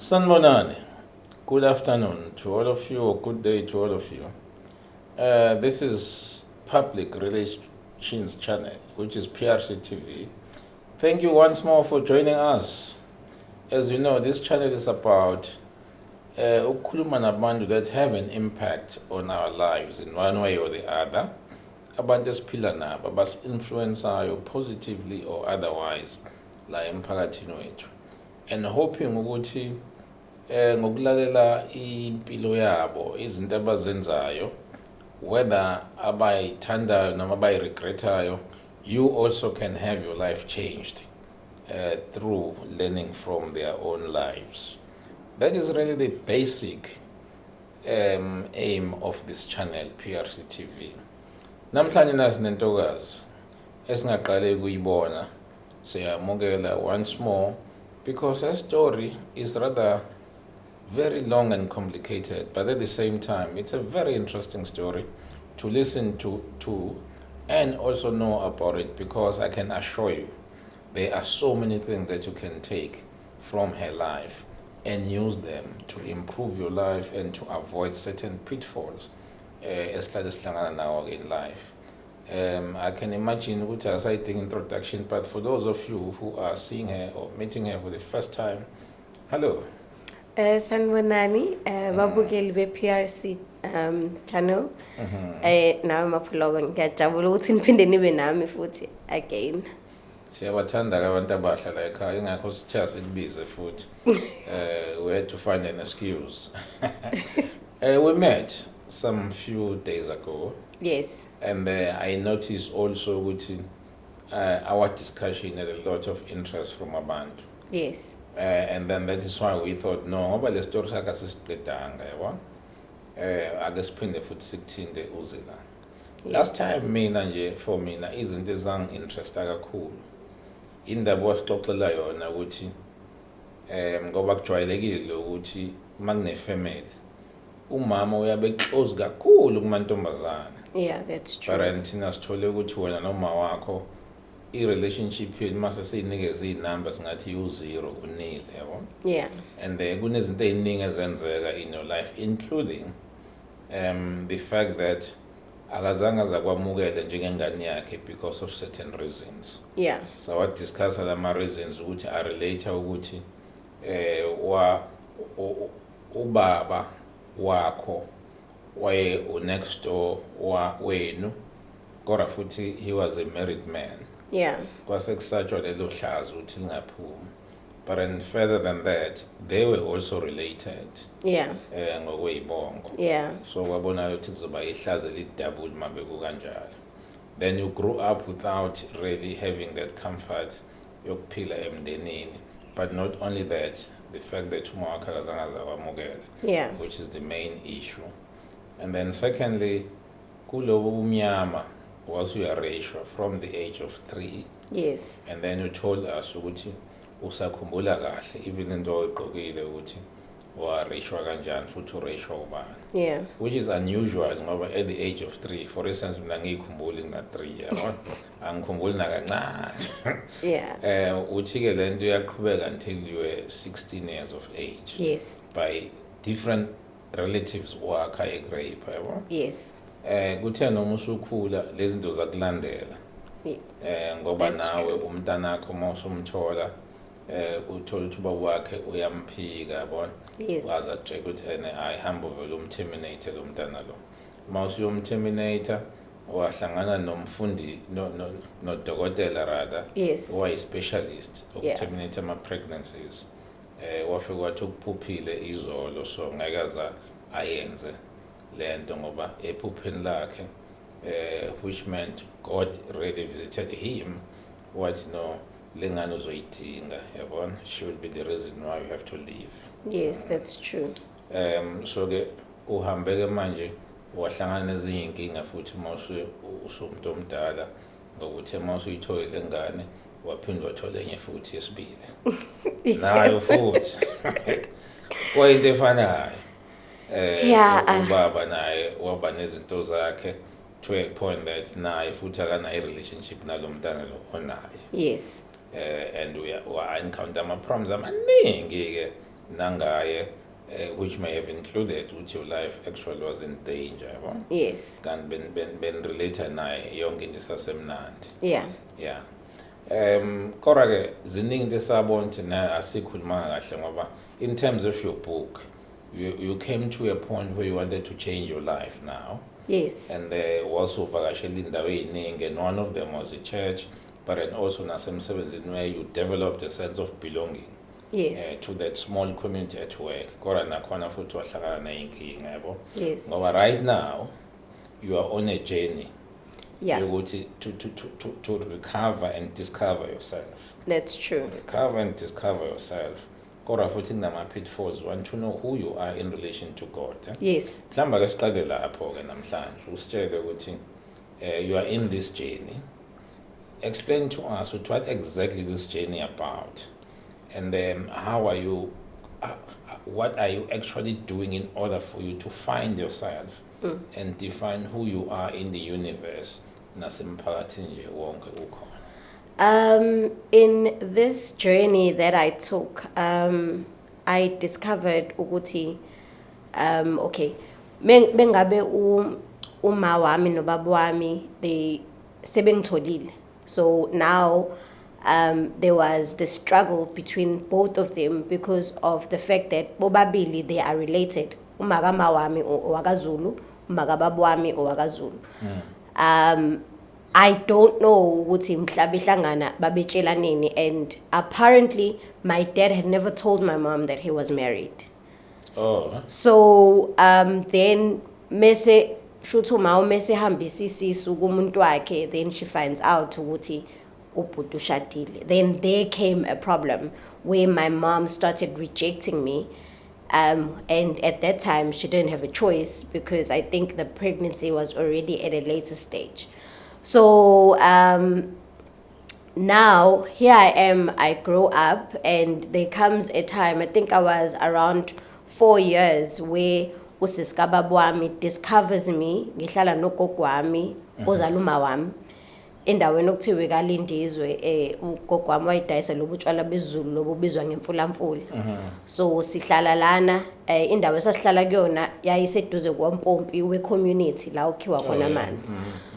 Sanbonani, good afternoon to all of you, or good day to all of you. This is Public Relations Channel, which is PRC TV. Thank you once more for joining us. As you know, this channel is about ukukhuluma nabantu that have an impact on our lives in one way or the other. Abantu esiphila nabo abasi-influensayo positively or otherwise la emphakathini wethu. And hoping ukuthi ngokulalela impilo yabo izinto abazenzayo whether abayithandayo noma abayiregretayo, you also can have your life changed through learning from their own lives. That is really the basic aim of this channel, PRC TV. Namhlanje nasi nentokazi esingaqale ukuyibona, siyamukela once more because her story is rather very long and complicated, but at the same time, it's a very interesting story to listen to and also know about it, because I can assure you there are so many things that you can take from her life and use them to improve your life and to avoid certain pitfalls in life. I can imagine what I said in introduction, but for those of you who are seeing her or meeting her for the first time, hello. Sanbonani, babukeli be-PRC channel. Nawe Mapholoba, ngiyajabula ukuthi niphinde nibe nami futhi again. Siyabathanda abantu abahlala ekhaya, ingakho sithe sikubize futhi. We had to find an excuse. We met some few days ago. Yes. And I noticed also that our discussion had a lot of interest from abantu. Yes. And then that is why we thought, no, ngoba le story sakhe sisibhedanga yabo. Ake siphinde futhi sikuthinde uzila. Last time for mina izinto ezangi-interesta kakhulu. Indaba wasixoxela yona ukuthi ngoba kujwayelekile ukuthi makune-family umama uyabe close kakhulu kumantombazana. Yeah, that's true. But thina sithole ukuthi wena noma wakho i-relationship yenu mase siyinikeza iy'namba singathi u-0 u-nil yabo. Yeah. And kunezinto ey'ningi ezenzeka in your life, including the fact that akazange azakwamukele njengengane yakhe because of certain reasons. Yeah. So wadiscussa lama reasons ukuthi arelate ukuthi ubaba wakho waye next door wenu kodwa futhi he was a married man. Yeah. Kwase kusatshwa lelo hlazo ukuthi lingaphumi. But and further than that, they were also related. Yeah. Ngokweyibongo. Yeah. So kwabona ukuthi kuzoba ihlazo elidouble mabeku kanjalo. Then you grew up without really having that comfort yokuphila emndenini. But not only that, the fact that umama wakhe akazange azakwamukela. Yeah. Which is the main issue. And then secondly, kulobo bumnyama was uyareshwa from the age of 3. Yes. And then you told us ukuthi usakhumbula kahle even into oyigqokile ukuthi wareshwa kanjani futhi ureshwa ubani. Yeah. Which is unusual ngoba at the age of 3, for instance mina ngiyikhumbuli ngina 3 yabo. Angikhumbuli nakancane. Yeah. Uthi ke lento uyaqhubeka until you were 16 years of age. Yes. By different relatives wakha eGrape yabo. Yes. Kuthe noma usukhula lezi zinto zakulandela. Ngoba nawe umntanakho mawusumthola uthola ukuthi ubaba wakhe uyamphika yabona. Yes. Waza kujeka ukuthi ayihamba vele umterminate lo mntana lo. Mawusuyomterminator wahlangana nomfundi nodokotela rather. Yes. Specialist terminate ama pregnancies. Wafika wathi ukuphuphile izolo so ngeke ayenze lento ngoba ephupheni lakhe which meant God really visited him what lengane uzoyidinga yabona, she will be the reason why you have to leave. Yes, that's true. So ke uhambe ke manje wahlangana nezinye inkinga futhi mawusumuntu omdala ngokuthi mawusuyithola lengane waphinde wathola enye futhi yesibili nayo futhi kwayinto efanayo. Ubaba naye waba nezinto zakhe to a point that naye futhi akanayo relationship nalo mntana lo onayo. Yes. And we encounter ama-problems amaningi ke nangaye, which may have included which your life actually was in danger, yabo. Yes. Kan ben related naye yonke into sasemnandi. Yeah. Yeah. Kodwa ke ziningi into esabona ukuthi na asikhuluma kahle ngoba in terms of your book, you came to a point where you wanted to change your life now. Yes. And also vakashela indawo eziningi, and one of them was a church, but then also nasemsebenzini where you developed a sense of belonging. Yes. To that small community at work. Kodwa nakhona futhi wahlangana neyinkinga yabo. Yes. Ngoba right now you are on a journey. Yeah. To recover and discover yourself. That's true. Recover and discover yourself. Kodwa futhi kunama pitfalls, want to know who you are in relation to God. Yes. Mhlamba ke siqale lapho ke namhlanje usitshele ukuthi you are in this journey. Explain to us what exactly this journey about, and then how are you, what are you actually doing in order for you to find yourself and define who you are in the universe nasemphakathini nje wonke ukhona. In this journey that I took, I discovered ukuthi okay, bengabe uma wami nobaba wami they sebengitholile. So now there was the struggle between both of them because of the fact that bobabili they are related. Umagama wami owakaZulu, umagababa wami owakaZulu. I don't know ukuthi mhlaba ihlangana babetshela nini, and apparently my dad had never told my mom that he was married. Oh. So then mese shuthu mawo mese hambisa isisu kumuntu wakhe, then she finds out ukuthi ubhuti ushadile. Then there came a problem where my mom started rejecting me. And at that time she didn't have a choice because I think the pregnancy was already at a later stage. So now here I am, I grow up, and there comes a time, I think I was around 4 years, where usisika baba wami discovers me, ngihlala nogogo wami, ozaluma wami. Endaweni okuthiwa ekalindizwe ugogo wami wayidayisa lobu tshwala bezulu lobu bizwa ngemfulamfula. So sihlala lana, indawo esasihlala kuyona yayiseduze kwampompi we community la ukhiwa khona amanzi.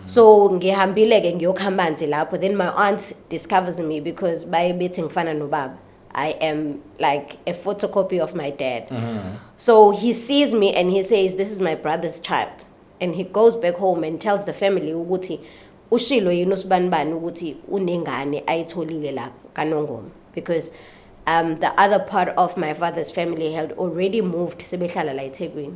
So ngihambile ke ngiyokha amanzi lapho, then my aunt discovers me because bayebethi ngifana nobaba. I am like a photocopy of my dad. So he sees me and he says, "This is my brother's child." And he goes back home and tells the family ukuthi ushilo yini usibanibani ukuthi unengane ayitholile la kaNongoma, because the other part of my father's family had already moved sebehlala la eThekwini.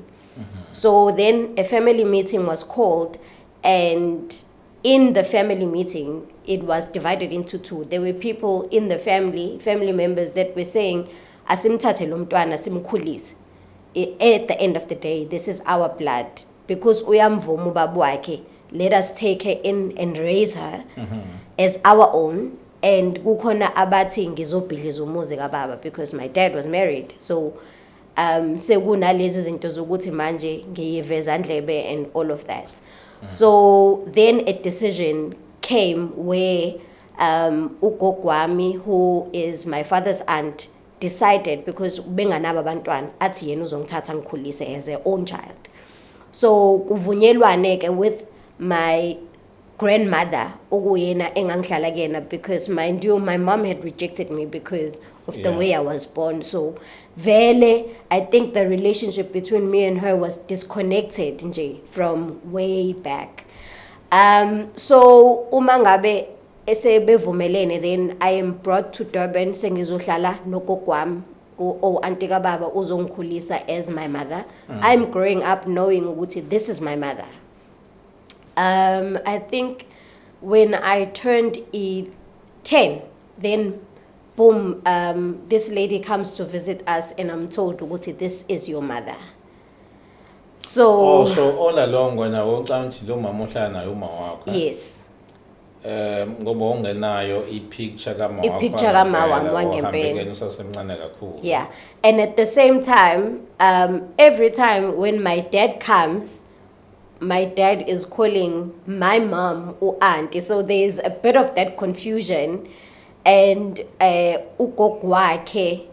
So then a family meeting was called, and in the family meeting it was divided into two. There were people in the family members that were saying asimthathe lo mntwana simkhulise. At the end of the day, this is our blood, because uyamvuma ubaba wakhe, let us take her in and raise her as our own. And kukhona abathi ngizobhidliza umuzi kababa, because my dad was married. So sekunalezi zinto zokuthi manje ngiyiveza ndlebe and all of that. So then a decision came where ugogo wami, who is my father's aunt, decided, because benganabo abantwana, athi yena uzongithatha ngikhulise as her own child. So kuvunyelwane ke with my grandmother okuyena engangihlala kuyena, because mind you my mom had rejected me because of the way I was born. So vele I think the relationship between me and her was disconnected nje from way back. So uma ngabe esebevumelene, then I am brought to Durban sengizohlala nogogo wami auntie kababa uzongikhulisa as my mother. I'm growing up knowing ukuthi this is my mother. I think when I turned 10, then boom, this lady comes to visit us, and I'm told ukuthi this is your mother. So so all along when I walked down to lo mama ohlala naye uma wakho. Yes. Ngoba ungenayo ipicture kama wakho. Ipicture kama wami wangempela. Usasemncane kakhulu. Yeah. And at the same time, every time when my dad comes, my dad is calling my mom auntie. So there's a bit of that confusion. And ugogo wakhe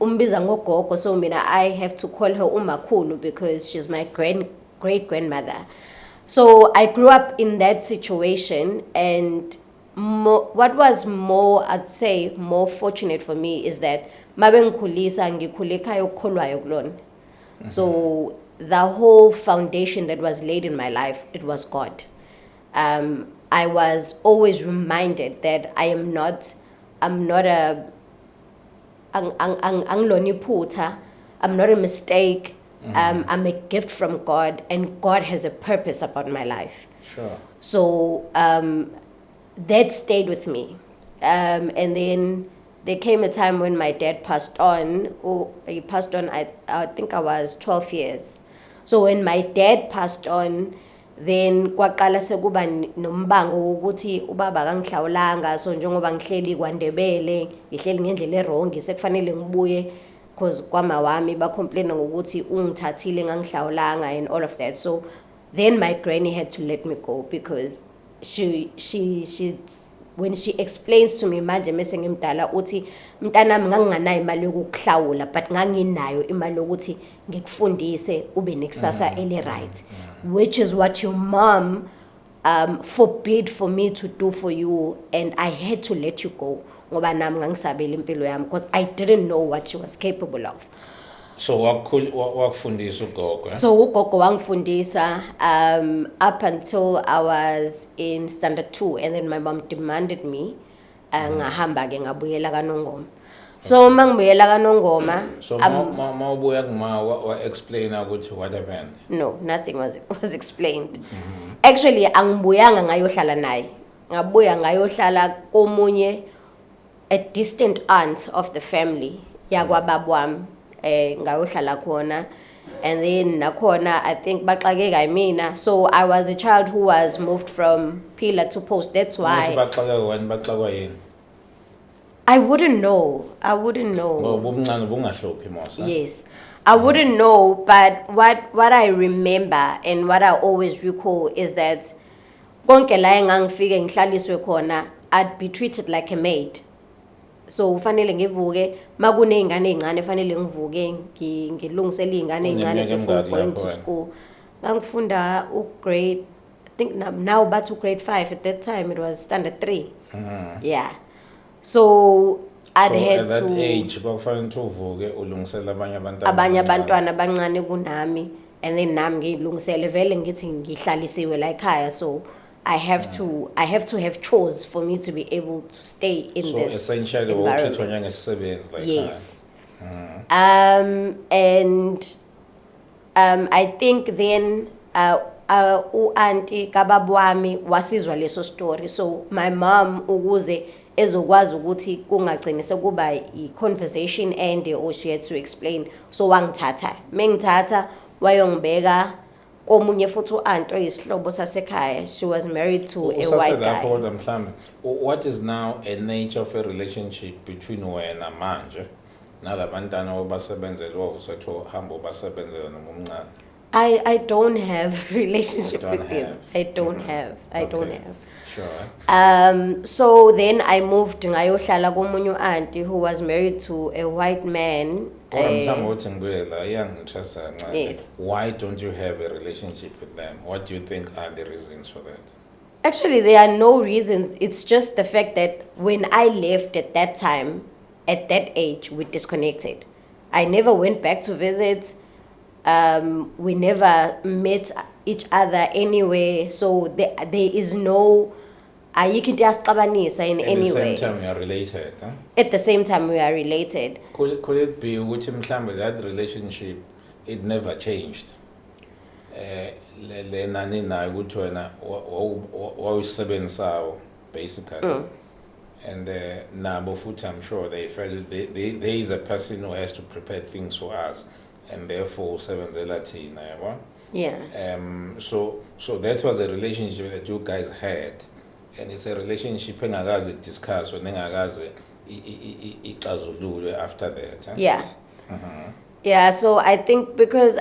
umbiza ngogogo, so mina I have to call her umakhulu because she's my great grandmother. So I grew up in that situation, and what was more, I'd say, more fortunate for me is that mabengikhulisa ngikhule ekhaya okukholwayo kulona. So the whole foundation that was laid in my life, it was God. I was always reminded that I'm not a I'm not a mistake. I'm a gift from God, and God has a purpose about my life. Sure. So that stayed with me. And then there came a time when my dad passed on. He passed on, I think I was 12 years. So when my dad passed on, then kwaqala sekuba nombango wokuthi ubaba kangihlawulanga, so njengoba ngihleli kwaNdebele ngihleli ngendlela errong sekufanele ngibuye because kwama wami ba complain ngokuthi ungithathile ngangihlawulanga and all of that. So then my granny had to let me go because she when she explains to me manje mase ngimdala uthi mntanami nganginganayo imali yokuhlawula but nganginayo imali yokuthi ngikufundise ube nekusasa eli right, which is what your mom forbid for me to do for you, and I had to let you go ngoba nami ngangisabela impilo yami because I didn't know what she was capable of. So wakufundisa ugogo? So ugogo wangifundisa up until I was in standard 2, and then my mom demanded me ngahamba ke ngabuyela kaNongoma. So mangibuyela kaNongoma, so mawubuya kuma wa explain ukuthi what happened? No, nothing was explained. Actually angibuyanga ngayohlala naye. Ngabuya ngayohlala komunye, a distant aunt of the family yakwababa wami. Ngayohlala khona, and then nakhona I think baxakeka yimina. So I was a child who was moved from pillar to post. That's why I wouldn't know. Yes, I wouldn't know. But what I remember and what I always recall is that konke la engangifike ngihlaliswe khona, I'd be treated like a maid. So fanele ngivuke makuneyingane ezincane fanele ngivuke ngilungisele izingane ezincane before going to school. Ngangifunda grade, I think now back to grade 5. At that time it was standard 3. Yeah. So I'd had to, at that age kwakufanele uvuke ulungisela abanye abantwana abancane kunami, and then nami ngilungisele vele ngithi ngihlalisiwe la ekhaya. So I have to have chores for me to be able to stay in so this essentially environment. Like yes. And I think then auntie kababu wami wasizwa leso story. So my mom ukuze ezokwazi ukuthi kungagcine sekuba i-conversation ende, or she had to explain. So wangithatha. Mengithatha wayongibeka komunye futhi u-aunt oyisihlobo sasekhaya. She was married to a white guy. What is now a nature of a relationship between wena manje nalabantwana obasebenzela ovusethu hamba obasebenzela nomncane? I don't have a relationship with him. I don't have. Sure. So then I moved ngayohlala komunye auntie who was married to a white man. Yes. Why don't you have a relationship with them? What do you think are the reasons for that? Actually, there are no reasons. It's just the fact that when I left at that time, at that age, we disconnected. I never went back to visit. We never met each other anyway. So there is no ayikho asiqabanisa in any way. At the same time, you are related, huh? At the same time, we are related. Could it be ukuthi mhlambe that relationship it never changed? Le nani na ukuthi wena wawusebenzayo basically. And nabo futhi I'm sure they felt there is a person who has to prepare things for us, and therefore usebenzela thina, yabo? Yeah. So that was a relationship that you guys had. And it's a relationship engakaze discuss or engakaze ixazululwe after that. Huh? Yeah. Yeah, so I think because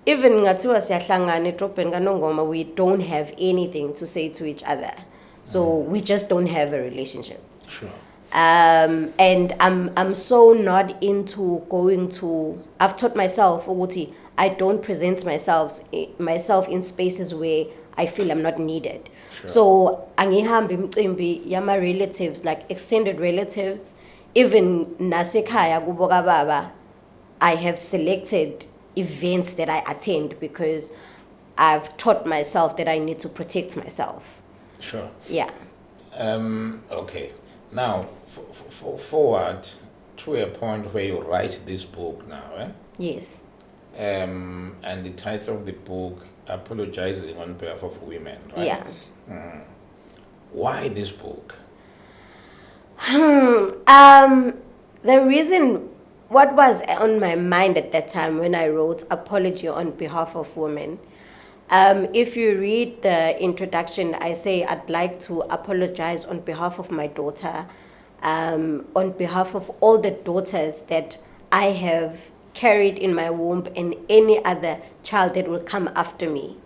even ngathiwa siyahlangana edrobheni kaNongoma, we don't have anything to say to each other. So we just don't have a relationship. Sure. And I'm so not into going to. I've taught myself, ukuthi, I don't present myself in spaces where I feel I'm not needed. Sure. So angihambi imicimbi yama relatives, like extended relatives, even nasekhaya kubo kababa, I have selected events that I attend because I've taught myself that I need to protect myself. Sure. Yeah. Okay. Now, forward to a point where you write this book now, eh? Yes. And the title of the book, Apologizing on Behalf of Women, right? Yeah. Why this book? The reason, what was on my mind at that time when I wrote Apology on Behalf of Women, if you read the introduction, I say I'd like to apologize on behalf of my daughter, on behalf of all the daughters that I have carried in my womb and any other child that will come after me.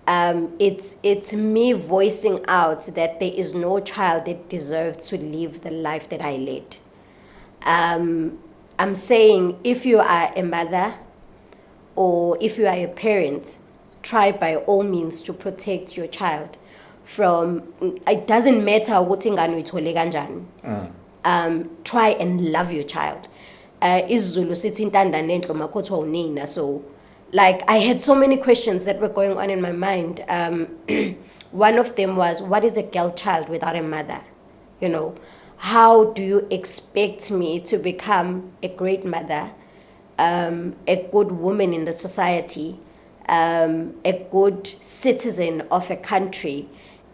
It's me voicing out that there is no child that deserves to live the life that I led. I'm saying if you are a mother or if you are a parent, try by all means to protect your child from, it doesn't matter ukuthi ingane uyithole kanjani. Try and love your child. isiZulu sithi intandane enhle makhothwa unina. So like I had so many questions that were going on in my mind. One of them was, what is a girl child without a mother? You know, how do you expect me to become a great mother, a good woman in the society, a good citizen of a country,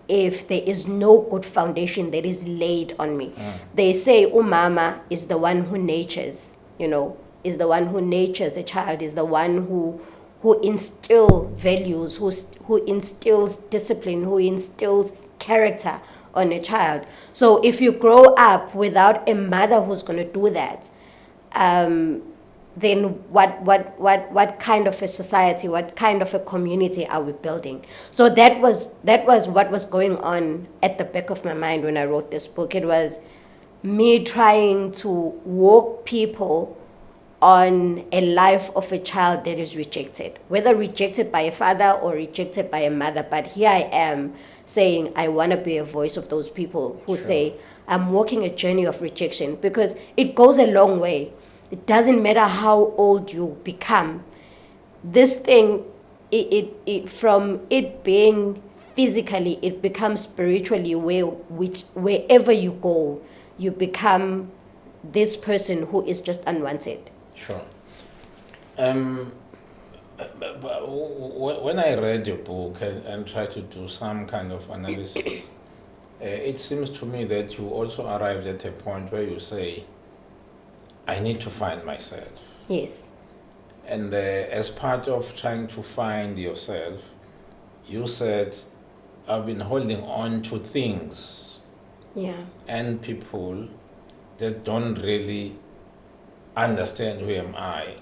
if there is no good foundation that is laid on me? They say umama is the one who nurtures, you know, is the one who nurtures a child, is the one who instills values, who instills discipline, who instills character on a child. So if you grow up without a mother who's going to do that, then what kind of a society, what kind of a community are we building? So that was what was going on at the back of my mind when I wrote this book. It was me trying to walk people on a life of a child that is rejected, whether rejected by a father or rejected by a mother. But here I am saying I want to be a voice of those people who say, I'm walking a journey of rejection, because it goes a long way. It doesn't matter how old you become. This thing, it from it being physically, it becomes spiritually, wherever you go, you become this person who is just unwanted. Sure. But when I read your book and tried to do some kind of analysis, it seems to me that you also arrived at a point where you say, I need to find myself. Yes. And as part of trying to find yourself, you said, I've been holding on to things and people that don't really understand who am I,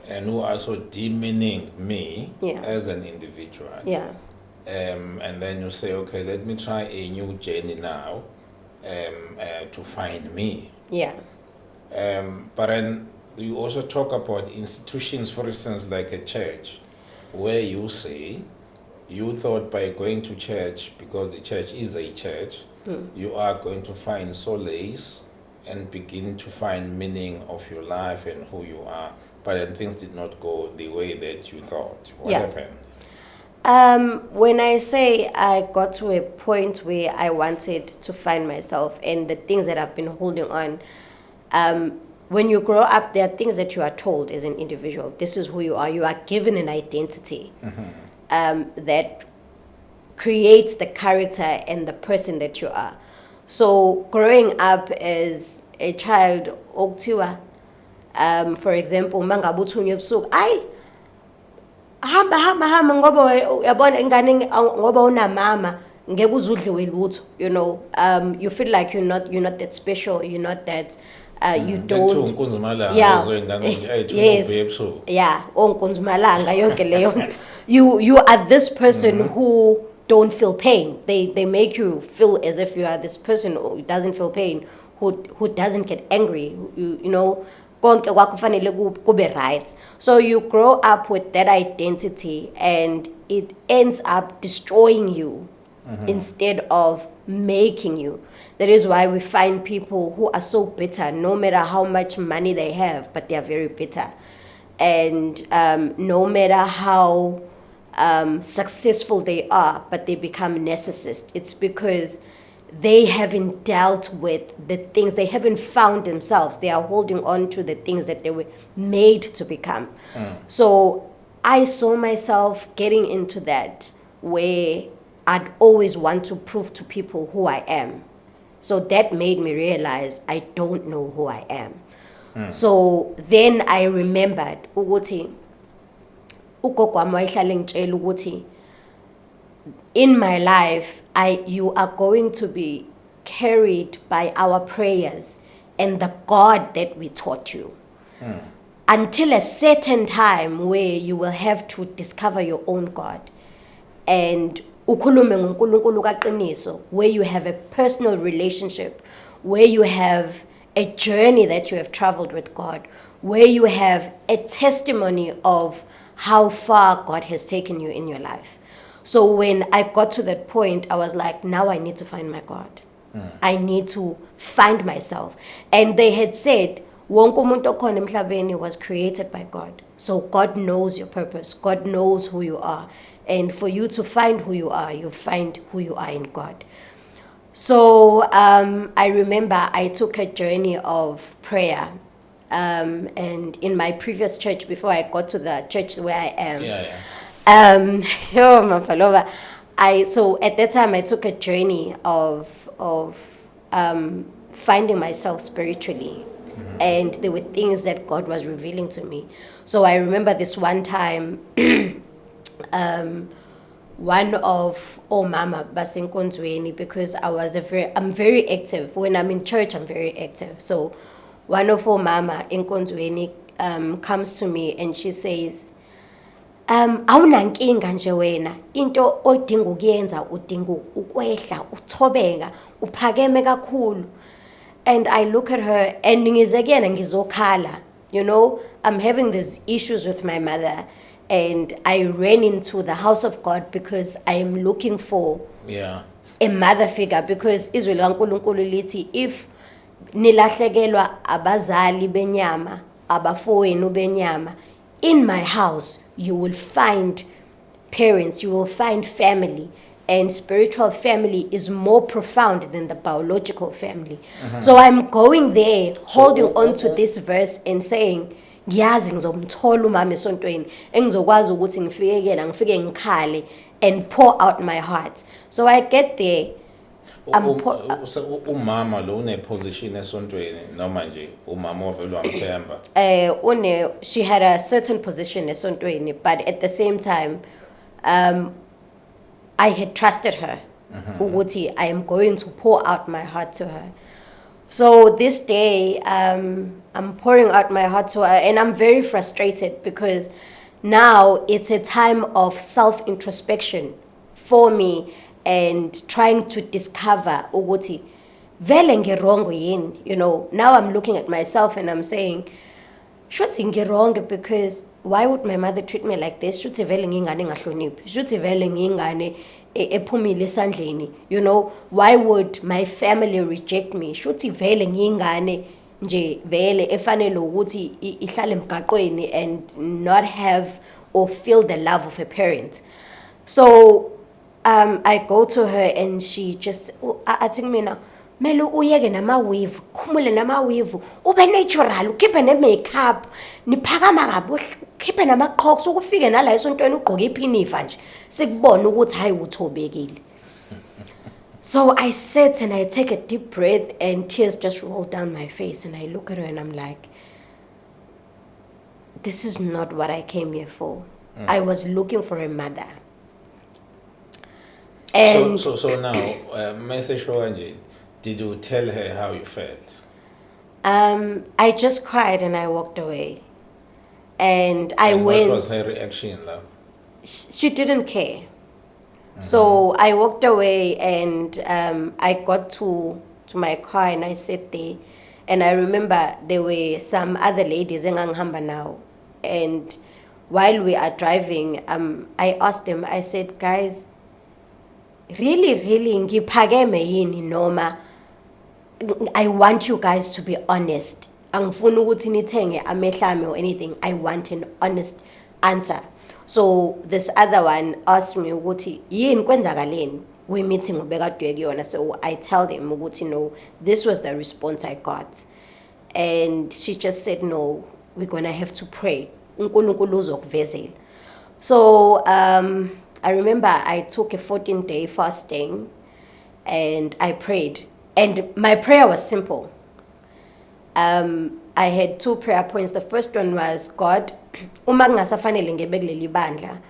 and who are also demeaning me as an individual. And then you say, okay, let me try a new journey now to find me. But then you also talk about institutions, for instance, like a church, where you say you thought by going to church, because the church is a church, you are going to find solace and begin to find meaning of your life and who you are. But then things did not go the way that you thought. What happened? When I say I got to a point where I wanted to find myself and the things that I've been holding on, when you grow up, there are things that you are told as an individual. This is who you are. You are given an identity that creates the character and the person that you are. So growing up as a child, for example, mangabuthunywa ebusuku, ay hamba ngoba uyabona ingane ngoba unamama ngeke uzudliwe lutho, you know. You feel like you're not that special, you're not that you don't. You are this person who don't feel pain. They make you feel as if you are this person who doesn't feel pain, who doesn't get angry, you know, konke kwakho kufanele kube right. So you grow up with that identity and it ends up destroying you instead of making you. That is why we find people who are so bitter, no matter how much money they have, but they are very bitter. And no matter how successful they are, but they become narcissists. It's because they haven't dealt with the things, they haven't found themselves. They are holding on to the things that they were made to become. So I saw myself getting into that where I'd always want to prove to people who I am. So that made me realize I don't know who I am. So then I remembered ukuthi ugogo wami wayehlala engitshela ukuthi in my life you are going to be carried by our prayers and the God that we taught you. Until a certain time where you will have to discover your own God. And ukhulume ngoNkulunkulu kaQiniso, where you have a personal relationship, where you have a journey that you have traveled with God, where you have a testimony of how far God has taken you in your life. So when I got to that point, I was like, now I need to find my God. I need to find myself. And they had said, wonke umuntu okhona emhlabeni was created by God. So God knows your purpose. God knows who you are. And for you to find who you are, you find who you are in God. So I remember I took a journey of prayer. And in my previous church, before I got to the church where I am, Mapholoba, so at that time I took a journey of finding myself spiritually. And there were things that God was revealing to me. So I remember this one time, one of mama basenkonzweni, because I'm very active. When I'm in church, I'm very active. So one of mama in Konzweni comes to me and she says, awunankinga nje wena, into odinga ukuyenza udinga ukwehla, uthobeka, uphakeme kakhulu. And I look at her and ngizokhala. You know, I'm having these issues with my mother. And I ran into the house of God because I am looking for a mother figure. Because Israel kaNkulunkulu lithi, if nilahlekelwa abazali benyama, abafowenu benyama, in my house you will find parents, you will find family. And spiritual family is more profound than the biological family. So I'm going there, holding on to this verse and saying, ngiyazi ngizomthola umama esontweni engizokwazi ukuthi ngifike ngikhale and pour out my heart. So I get there. Umama lo une position esontweni noma nje umama ovela wamthemba. She had a certain position esontweni, but at the same time I had trusted her. Ukuthi I am going to pour out my heart to her. So this day, I'm pouring out my heart to her, and I'm very frustrated because now it's a time of self-introspection for me and trying to discover ukuthi vele ngirongo yini. You know, now I'm looking at myself and I'm saying, shuthi ngirongo because why would my mother treat me like this? Shuthi vele ngingane ngahloniphi. Shuthi vele ngingane ephumile esandleni. You know, why would my family reject me? Shuthi vele ngingane nje vele efanele ukuthi ihlale emgaqweni and not have or feel the love of a parent. So I go to her and she just athi mina mele uyeke nama-weave, khumule nama-weave, ube natural, ukhiphe ne-makeup, niphakama kabi, ukhiphe nama-crocs, ukufike nala esontweni ugqoke iphinifa nje, sikubona ukuthi hayi uthobekile. So I sit and I take a deep breath and tears just roll down my face and I look at her and I'm like, this is not what I came here for. I was looking for a mother. And so now, message for Angie. Did you tell her how you felt? I just cried and I walked away. And I went. What was her reaction, love? She didn't care. So I walked away and I got to to my car and I sat there. And I remember there were some other ladies engangihamba now. And while we are driving, I asked them, I said, guys, really ngiphakeme yini noma I want you guys to be honest. Angifuni ukuthi nithenge amehlame or anything. I want an honest answer. So this other one asked me ukuthi yini kwenzakaleni we meeting ubekade kuyona. So I tell them ukuthi no, this was the response I got. And she just said no, we're going to have to pray. uNkulunkulu uzokuvezela. So I remember I took a 14-day fasting and I prayed. And my prayer was simple. I had 2 prayer points. The first one was, God, uma kungasafanele ngibe kuleli bandla,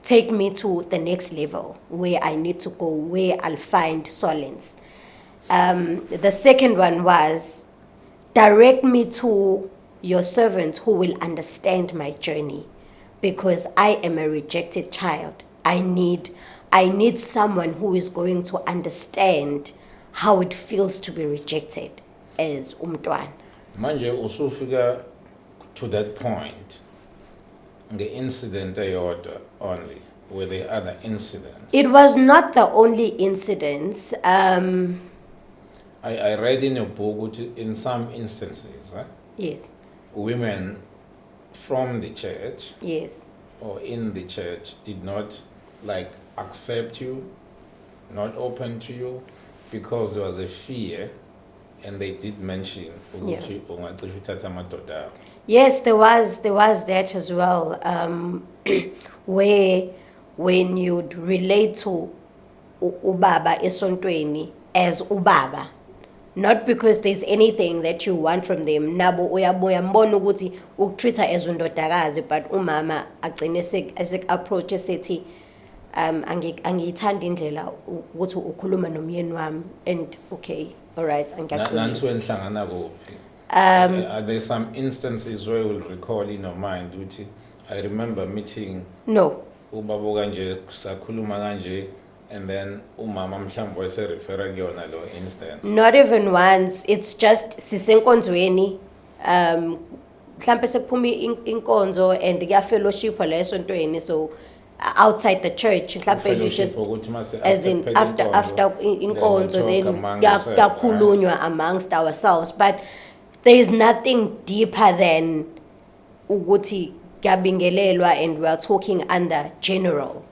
take me to the next level where I need to go, where I'll find solace. The second one was, direct me to your servants who will understand my journey, because I am a rejected child. I need someone who is going to understand how it feels to be rejected as umntwana. Manje usufika to that point, the incident eyodwa only, were there other incidents? It was not the only incidents. I read in your book, in some instances, Yes. women from the church Yes. or in the church did not accept you, not open to you, because there was a fear, and they did mention ukuthi ungacishe uthatha amadoda akho. Yes, there was that as well, where when you'd relate to ubaba esontweni as ubaba, not because there's anything that you want from them, nabo uyambona ukuthi ukutreat as undodakazi, but umama agcine approach esethi angiyithanda indlela ukuthi ukhuluma nomyeni wami, and okay, all right, Nansi wenihlangana kuphi? Are there some instances where you will recall in your mind ukuthi I remember meeting no ubaba kanje sakhuluma kanje, and then umama mhlawumbe wase refer kuyona lo instance? Not even once. It's just sisenkonzweni, mhlambe sekuphuma inkonzo and kuya fellowship la esontweni, so outside the church mhlambe you just as in after inkonzo then kuyakhulunywa amongst ourselves, but there is nothing deeper than ukuthi kuyabingelelwa and we are talking under general.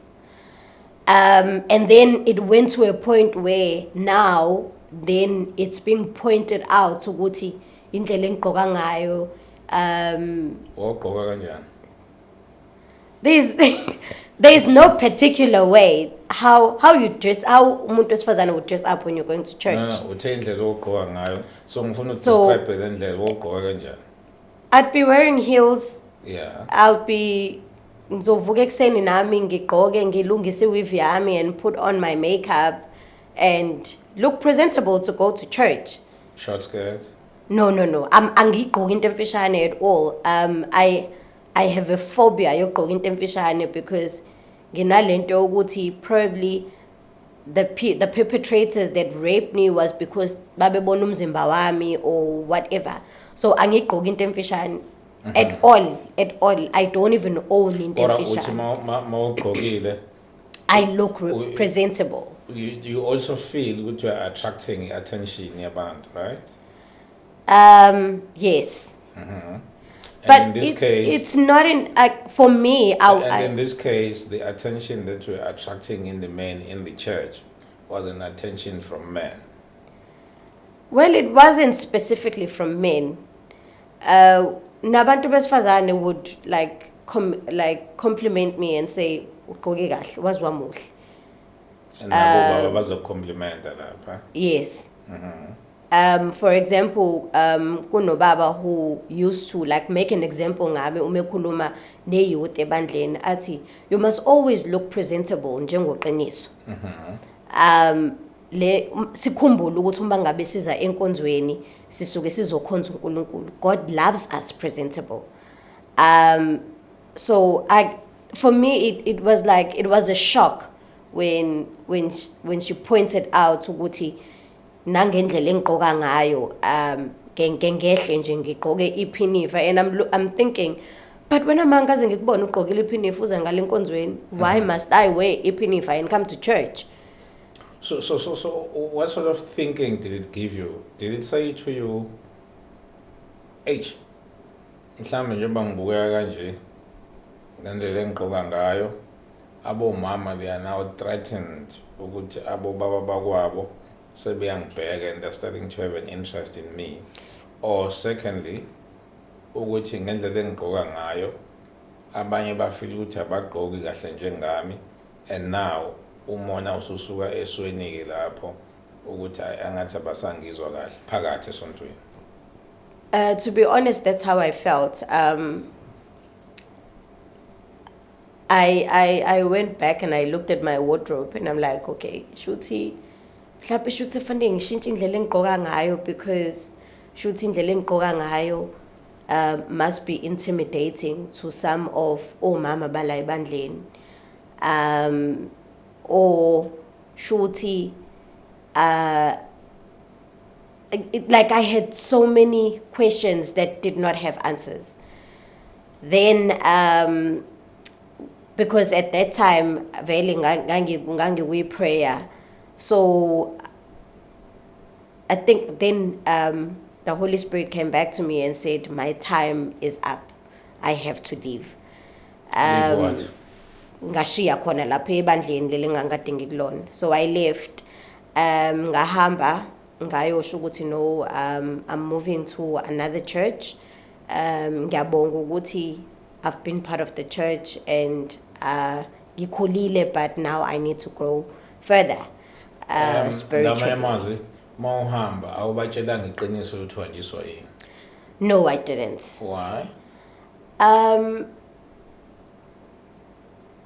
And then it went to a point where now then it's being pointed out ukuthi indlela engigqoka ngayo, Wogqoka kanjani? there's no particular way how you dress, how umuntu wesifazane would dress up when you're going to church. No, uthe indlela ogqoka ngayo, so ngifuna describe le ndlela wogqoka kanjani. I'd be wearing heels. Yeah. I'll be ngizovuka ekseni nami ngigqoke ngilungise weave yami and put on my makeup and look presentable to go to church. Short skirt? No. Angigqoki into emfishane at all. I have a phobia yokugqoka into emfishane because nginalento ukuthi probably the perpetrators that raped me was because babebona umzimba wami or whatever. So angigqoki into emfishane at all. I don't even own into emfishane. I look presentable. You also feel that you are attracting attention yabantu, right? Yes. But in this case, it's not for me. In this case, the attention that you are attracting in the men in the church was an attention from men. Well, it wasn't specifically from men. Nabantu besifazane would compliment me and say ugqoke kahle, wazwa muhle. And nabo bazocompliment lapha. Yes. For example, kunobaba who used to make an example ngami umekhuluma neyouth ebandleni athi you must always look presentable njengoqiniso. Sikhumbule ukuthi uma ngabe siza enkonzweni sisuke sizokhonza uNkulunkulu. God loves us presentable. So for me it was a shock when she pointed out ukuthi nangendlela engigqoka ngayo ngehle nje ngigqoke iphinifa, and I'm thinking, but when amangaze ngikubona ugqokile iphinifa uze ngale nkonzweni, why must I wear iphinifa and come to church? So what sort of thinking did it give you? Did it say to you, H, mhlawumbe njengoba ngibukeka kanje ngendlela engigqoka ngayo, abomama they are now threatened ukuthi abobaba bakwabo sebeyangibheka and they're starting to have an interest in me? Or secondly, ukuthi ngendlela engigqoka ngayo abanye bafila ukuthi abagqoki kahle njengami, and now umona ususuka esweni ke lapho ukuthi angathi abasangizwa kahle phakathi esontweni? To be honest, that's how I felt. I went back and I looked at my wardrobe and I'm like, okay, shuthi fanele ngishintshe indlela engigqoka ngayo, because shuthi indlela engigqoka ngayo must be intimidating to some of omama bala ebandleni, or shuthi like I had so many questions that did not have answers. Then because at that time vele ngangi prayer, so I think then the Holy Spirit came back to me and said, my time is up, I have to leave. Leave what? Ngashiya khona lapho ebandleni leli ngangade ngikulona. So I left, ngahamba ngayosho ukuthi no, I'm moving to another church. Ngiyabonga ukuthi I've been part of the church and ngikhulile, but now I need to grow further spiritually. Mawuhamba awubatshelanga iqiniso ukuthi wanjiswa yini? No, I didn't. Why?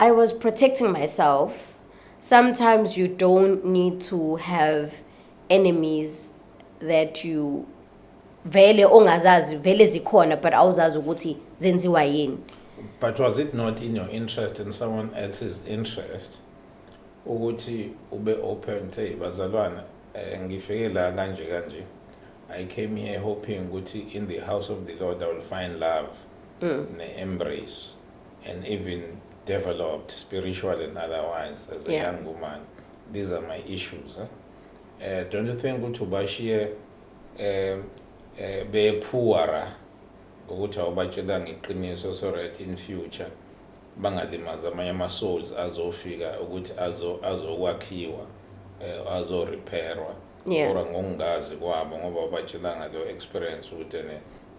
I was protecting myself. Sometimes you don't need to have enemies that you vele ongazazi vele zikhona but awuzazi ukuthi zenziwa yini. But was it not in your interest and someone else's interest ukuthi ube open to bazalwana, ngifike la kanje kanje, I came here hoping ukuthi in the house of the Lord I will find love, embrace, and even developed spiritual and otherwise as a young woman. These are my issues. Don't you think ukuthi ubashiye bephuara ukuthi awubatshelanga iqiniso so that in future bangalimaza amanye ama-souls azofika ukuthi azokwakhiwa, azo-repairwa, kodwa ngokungazi kwabo ngoba ubatshelanga lo experience ukuthi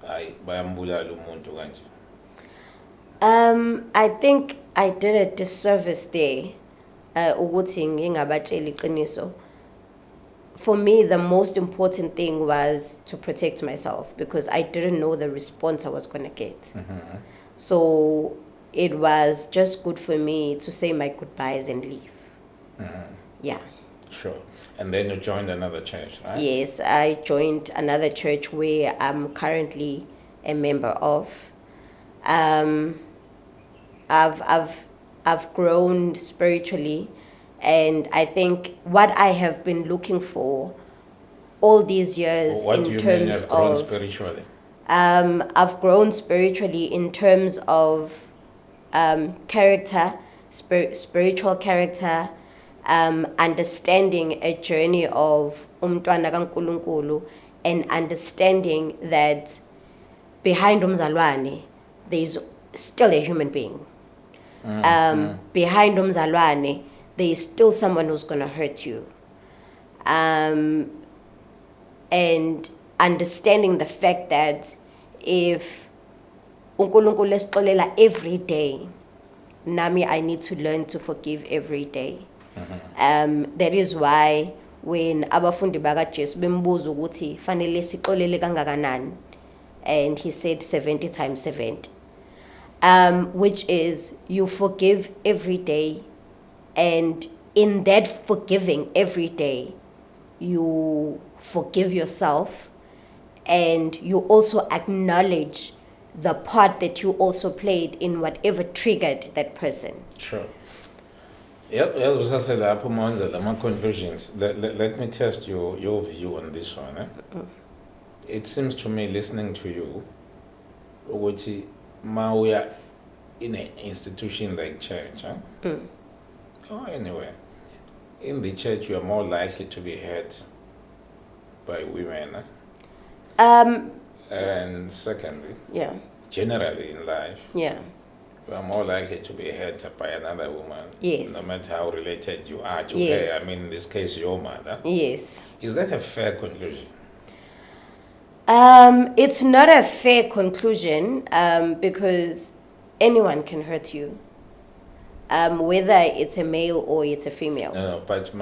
hayi bayambulala umuntu kanje? I think I did a disservice there, ukuthi ngingabatsheli iqiniso. For me, the most important thing was to protect myself because I didn't know the response I was going to get. So it was just good for me to say my goodbyes and leave. Yeah. Sure. And then you joined another church, right? Yes, I joined another church where I'm currently a member of. I've grown spiritually, and I think what I have been looking for all these years what in do you terms mean you've grown of spiritually? I've grown spiritually in terms of character, spiritual character, understanding a journey of umntwana kaNkulunkulu, and understanding that behind umzalwane there is still a human being. Behind umzalwane there is still someone who's going to hurt you. And understanding the fact that if uNkulunkulu esixolela every day, nami I need to learn to forgive every day. That is why when abafundi bakaJesu bembuza ukuthi fanele sixolele kangakanani, and he said 70 times 70, which is you forgive every day, and in that forgiving every day you forgive yourself, and you also acknowledge the part that you also played in whatever triggered that person. Sure. Yep, conclusions. Let me test your view on this one. It seems to me, listening to you, ukuthi ma we are in an institution like church, or anywhere, in the church you are more likely to be heard by women. And secondly, Yeah. generally in life, Yeah. you are more likely to be hurt by another woman. Yes. No matter how related you are to Yes. her. I mean, in this case, your mother. Yes. Is that a fair conclusion? It's not a fair conclusion because anyone can hurt you, whether it's a male or it's a female. No, but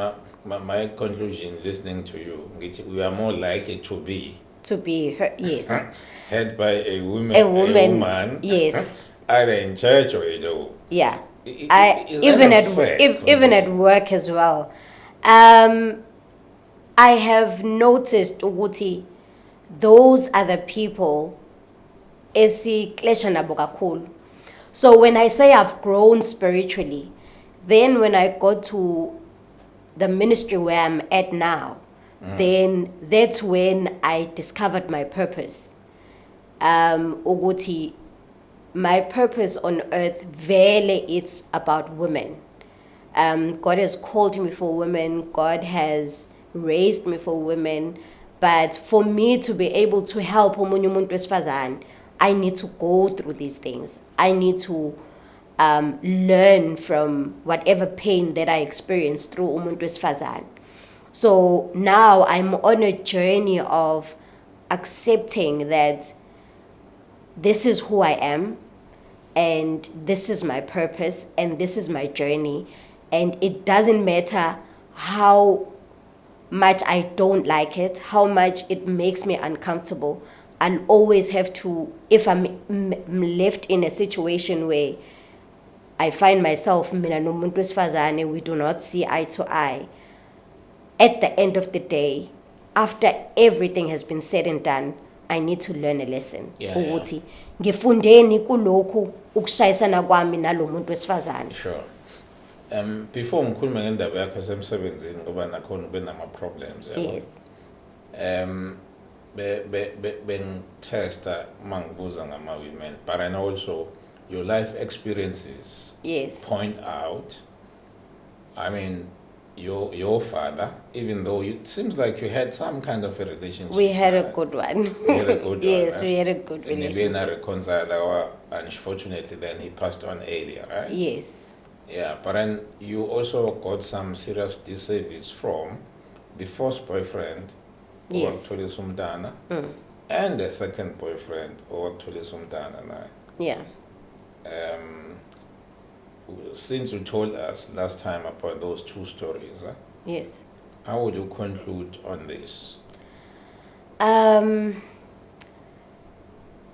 my conclusion, listening to you, we are more likely to be hurt. Yes. hurt by a woman. Yes. Either in church or you know. Yeah. Even at work as well. I have noticed ukuthi those are the people esiklesha nabo kakhulu. So when I say I've grown spiritually, then when I go to the ministry where I'm at now, then that's when I discovered my purpose. Ukuthi my purpose on earth, vele, it's about women. God has called me for women. God has raised me for women. But for me to be able to help omunye umuntu wesifazane, I need to go through these things. I need to learn from whatever pain that I experienced through umuntu wesifazane. So now I'm on a journey of accepting that this is who I am, and this is my purpose, and this is my journey. And it doesn't matter how much I don't like it, how much it makes me uncomfortable. I'll always have to, if I'm left in a situation where I find myself, mina nomuntu wesifazane, we do not see eye to eye. At the end of the day, after everything has been said and done, I need to learn a lesson. Ukuthi ngifundeni kulokhu ukushayisana kwami nalo muntu wesifazane. Sure. Before ngikhuluma ngendaba yakho semsebenzini ngoba nakhona ube nama problems. Yes. Bengitesta mangibuza ngama women, but I know also your life experiences point out. I mean, your father, even though it seems like you had some kind of a relationship. We had a good one. We had a good yes, one, we had a good relationship. And reconciled, unfortunately, then he passed on earlier, right? Yes. Yeah, but then you also got some serious disservice from the first boyfriend, yes, and the second boyfriend, Tulisumdana. Yeah. Since you told us last time about those two stories, yes, how would you conclude on this?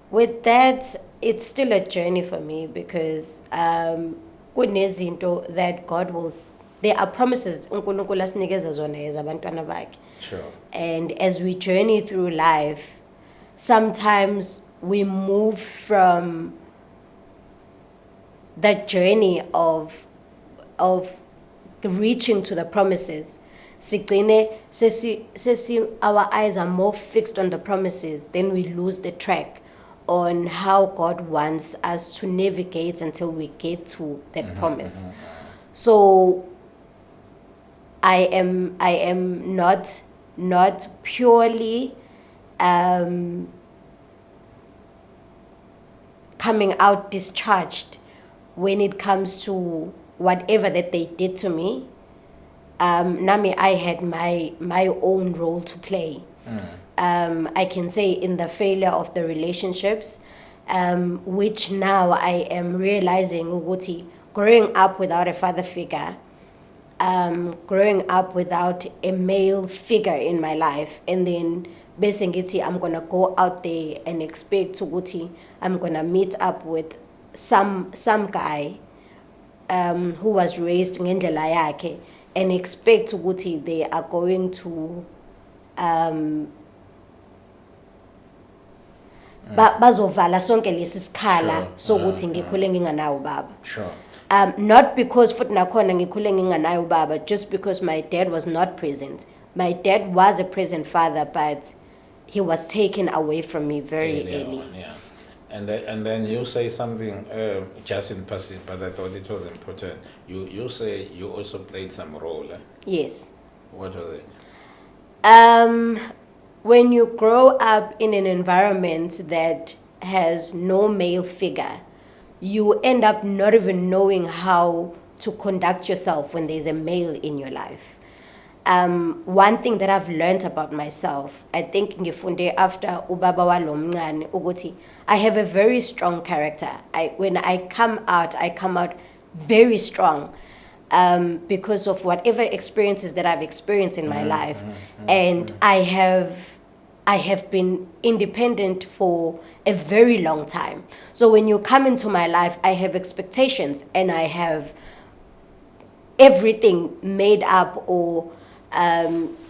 With that, it's still a journey for me because kunezinto that God will, there are promises uNkulunkulu asinikeza zona as abantwana bakhe. Sure. And as we journey through life, sometimes we move from that journey of reaching to the promises. Our eyes are more fixed on the promises, then we lose the track on how God wants us to navigate until we get to that promise. So I am not purely coming out discharged when it comes to whatever that they did to me. Nami, I had my own role to play. I can say in the failure of the relationships, which now I am realizing ukuthi growing up without a father figure, growing up without a male figure in my life, and then basically I'm gonna go out there and expect ukuthi I'm gonna meet up with some guy who was raised ngendlela yakhe and expect ukuthi they are going to bazovala sonke lesi sikhala Sure. sokuthi ngikhule nginganawo baba. Sure. Not because futhi nakhona ngikhule nginganayo baba, just because my dad was not present. My dad was a present father, but he was taken away from me very early. Yeah. And then you say something just in passing, but I thought it was important. You say you also played some role. Yes. What was it? When you grow up in an environment that has no male figure, you end up not even knowing how to conduct yourself when there's a male in your life. One thing that I've learned about myself, I think ngifunde after ubaba walo mncane ukuthi I have a very strong character. When I come out very strong because of whatever experiences that I've experienced in my life. And I have been independent for a very long time. So when you come into my life, I have expectations and I have everything made up, or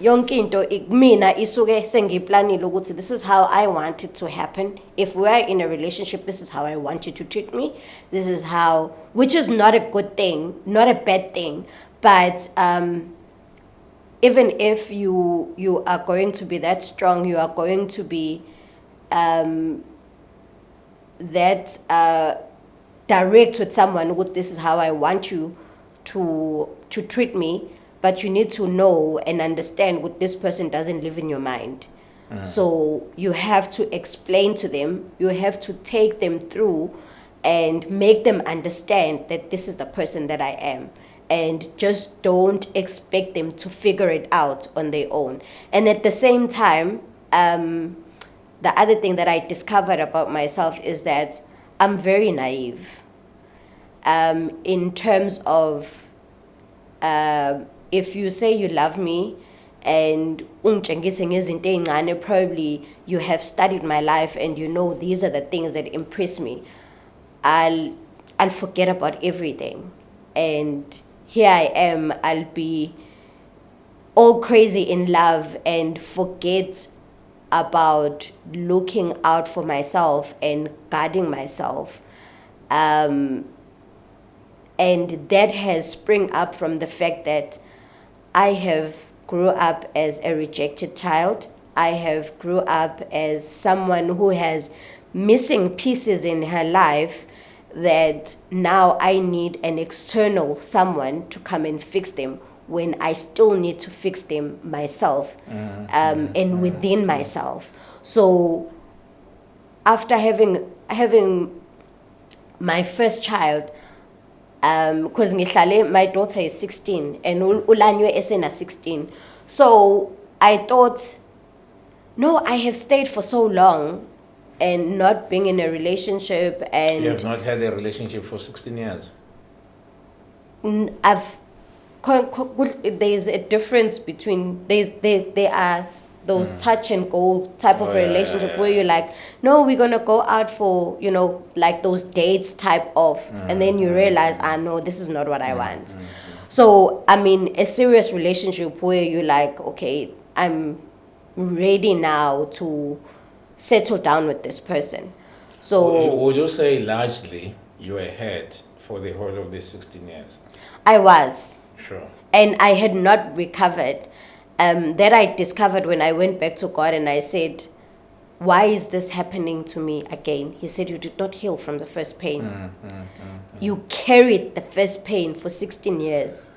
yonke into mina isuke sengiplanile ukuthi this is how I want it to happen. If we are in a relationship, this is how I want you to treat me. This is how, which is not a good thing, not a bad thing, but even if you are going to be that strong, you are going to be that direct with someone, this is how I want you to treat me, but you need to know and understand what this person doesn't live in your mind. So you have to explain to them, you have to take them through and make them understand that this is the person that I am. And just don't expect them to figure it out on their own. And at the same time, the other thing that I discovered about myself is that I'm very naive. In terms of if you say you love me and probably you have studied my life and you know these are the things that impress me, I'll forget about everything. And here I am, I'll be all crazy in love and forget about looking out for myself and guarding myself. And that has sprung up from the fact that I have grew up as a rejected child. I have grew up as someone who has missing pieces in her life that now I need an external someone to come and fix them when I still need to fix them myself and within myself. So after having my first child, because my daughter is 16 and ulanywe esena 16, so I thought, no, I have stayed for so long and not being in a relationship, and You have not had a relationship for 16 years? There's a difference between there are those touch and go type of relationship where you're like, no, we're gonna go out for, like those dates type of, and then you realize, no, this is not what I want. So I mean, a serious relationship where you're like, okay, I'm ready now to settle down with this person. So would you say largely you were ahead for the whole of these 16 years? I was. Sure. And I had not recovered. That I discovered when I went back to God and I said, why is this happening to me again? He said, you did not heal from the first pain. You carried the first pain for 16 years.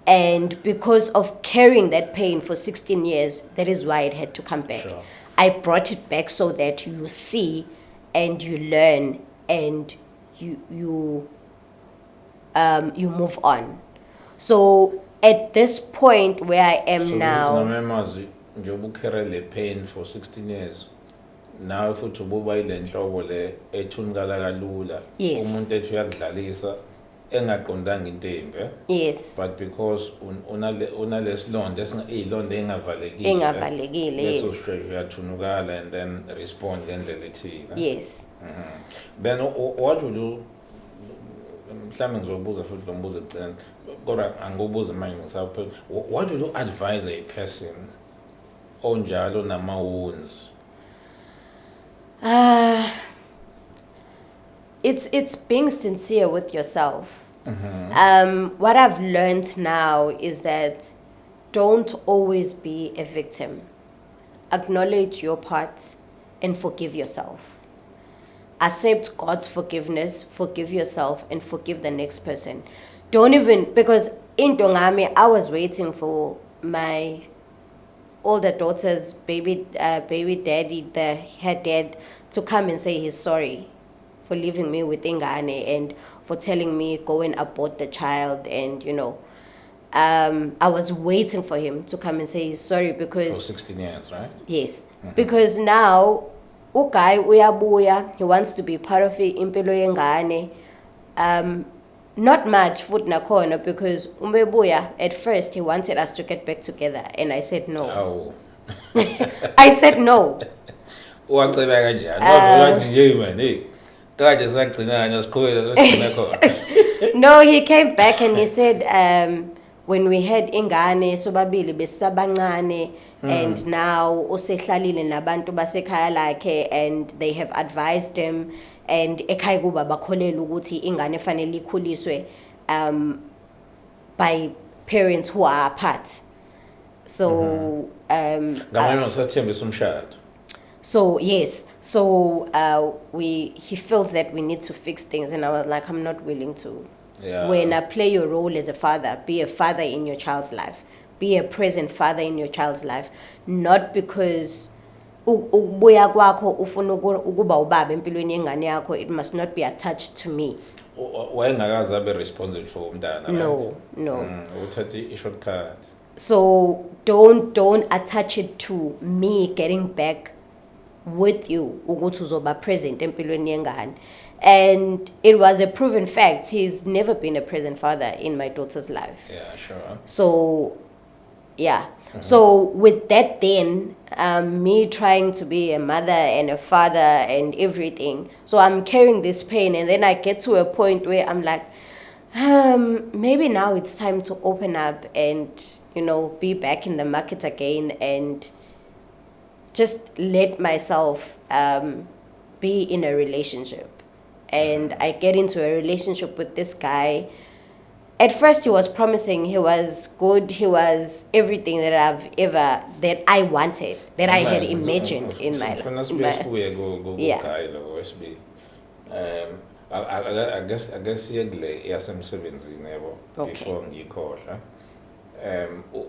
And because of carrying that pain for 16 years, that is why it had to come back. Sure. I brought it back so that you see and you learn and you move on. So at this point where I am now, njengoba ukhera le pain for 16 years, nawe futhi ububa ile nhlobo le ethunikala kalula, Yes. umuntu ethi uyakudlalisa engaqondanga into embi. yes, But because unalesilonda iy'londa engavalekile, yes, straight uyathunukala and then respond ngendlela ethile. yes. Then what would you, mhlawumbe ngizobuza futhi lo mbuzo ekugcineni kodwa angibubuze manje ngisapho, what would you advise a person onjalo nama wounds? It's being sincere with yourself. What I've learned now is that don't always be a victim. Acknowledge your part and forgive yourself. Accept God's forgiveness, forgive yourself, and forgive the next person. Don't even, because in Tongami, I was waiting for my older daughter's baby daddy, her dad, to come and say he's sorry for leaving me with Ingane and for telling me go and abort the child. And I was waiting for him to come and say he's sorry because for 16 years, right? Yes, because now uguy uyabuya, he wants to be part of it, impilo yengane. Not much food nakhona because umbebuya at first he wanted us to get back together and I said no. Oh. I said no. Wacela kanjani? Wathi nje man, hey. Kade sagcina nyasikhoyela sogcina. No, he came back and he said when we had ingane sobabili besabancane and now usehlalile nabantu basekhaya lakhe and they have advised him and ekhaya kuba bakholela ukuthi ingane fanele ikhuliswe by parents who are apart. So Ngamanye usathembisa umshado. So yes, so he feels that we need to fix things and I was like, I'm not willing to. Yeah. When I play your role as a father, be a father in your child's life. Be a present father in your child's life. Not because ukubuya kwakho ufuna ukuba ubaba empilweni yengane yakho, it must not be attached to me. Wayengakaze abe responsible for umntana. No. Uthathe i-shortcut. So don't attach it to me getting back with you ukuthi uzoba present empilweni yengane. And it was a proven fact. He's never been a present father in my daughter's life. Yeah, sure. So, yeah. So with that then, me trying to be a mother and a father and everything. So I'm carrying this pain and then I get to a point where I'm like, maybe now it's time to open up and, be back in the market again and just let myself be in a relationship. And I get into a relationship with this guy. At first he was promising, he was good, he was everything that I wanted, that I had imagined in my life. I guess yegle yasemsebenzini yebo before ngikhohlwa.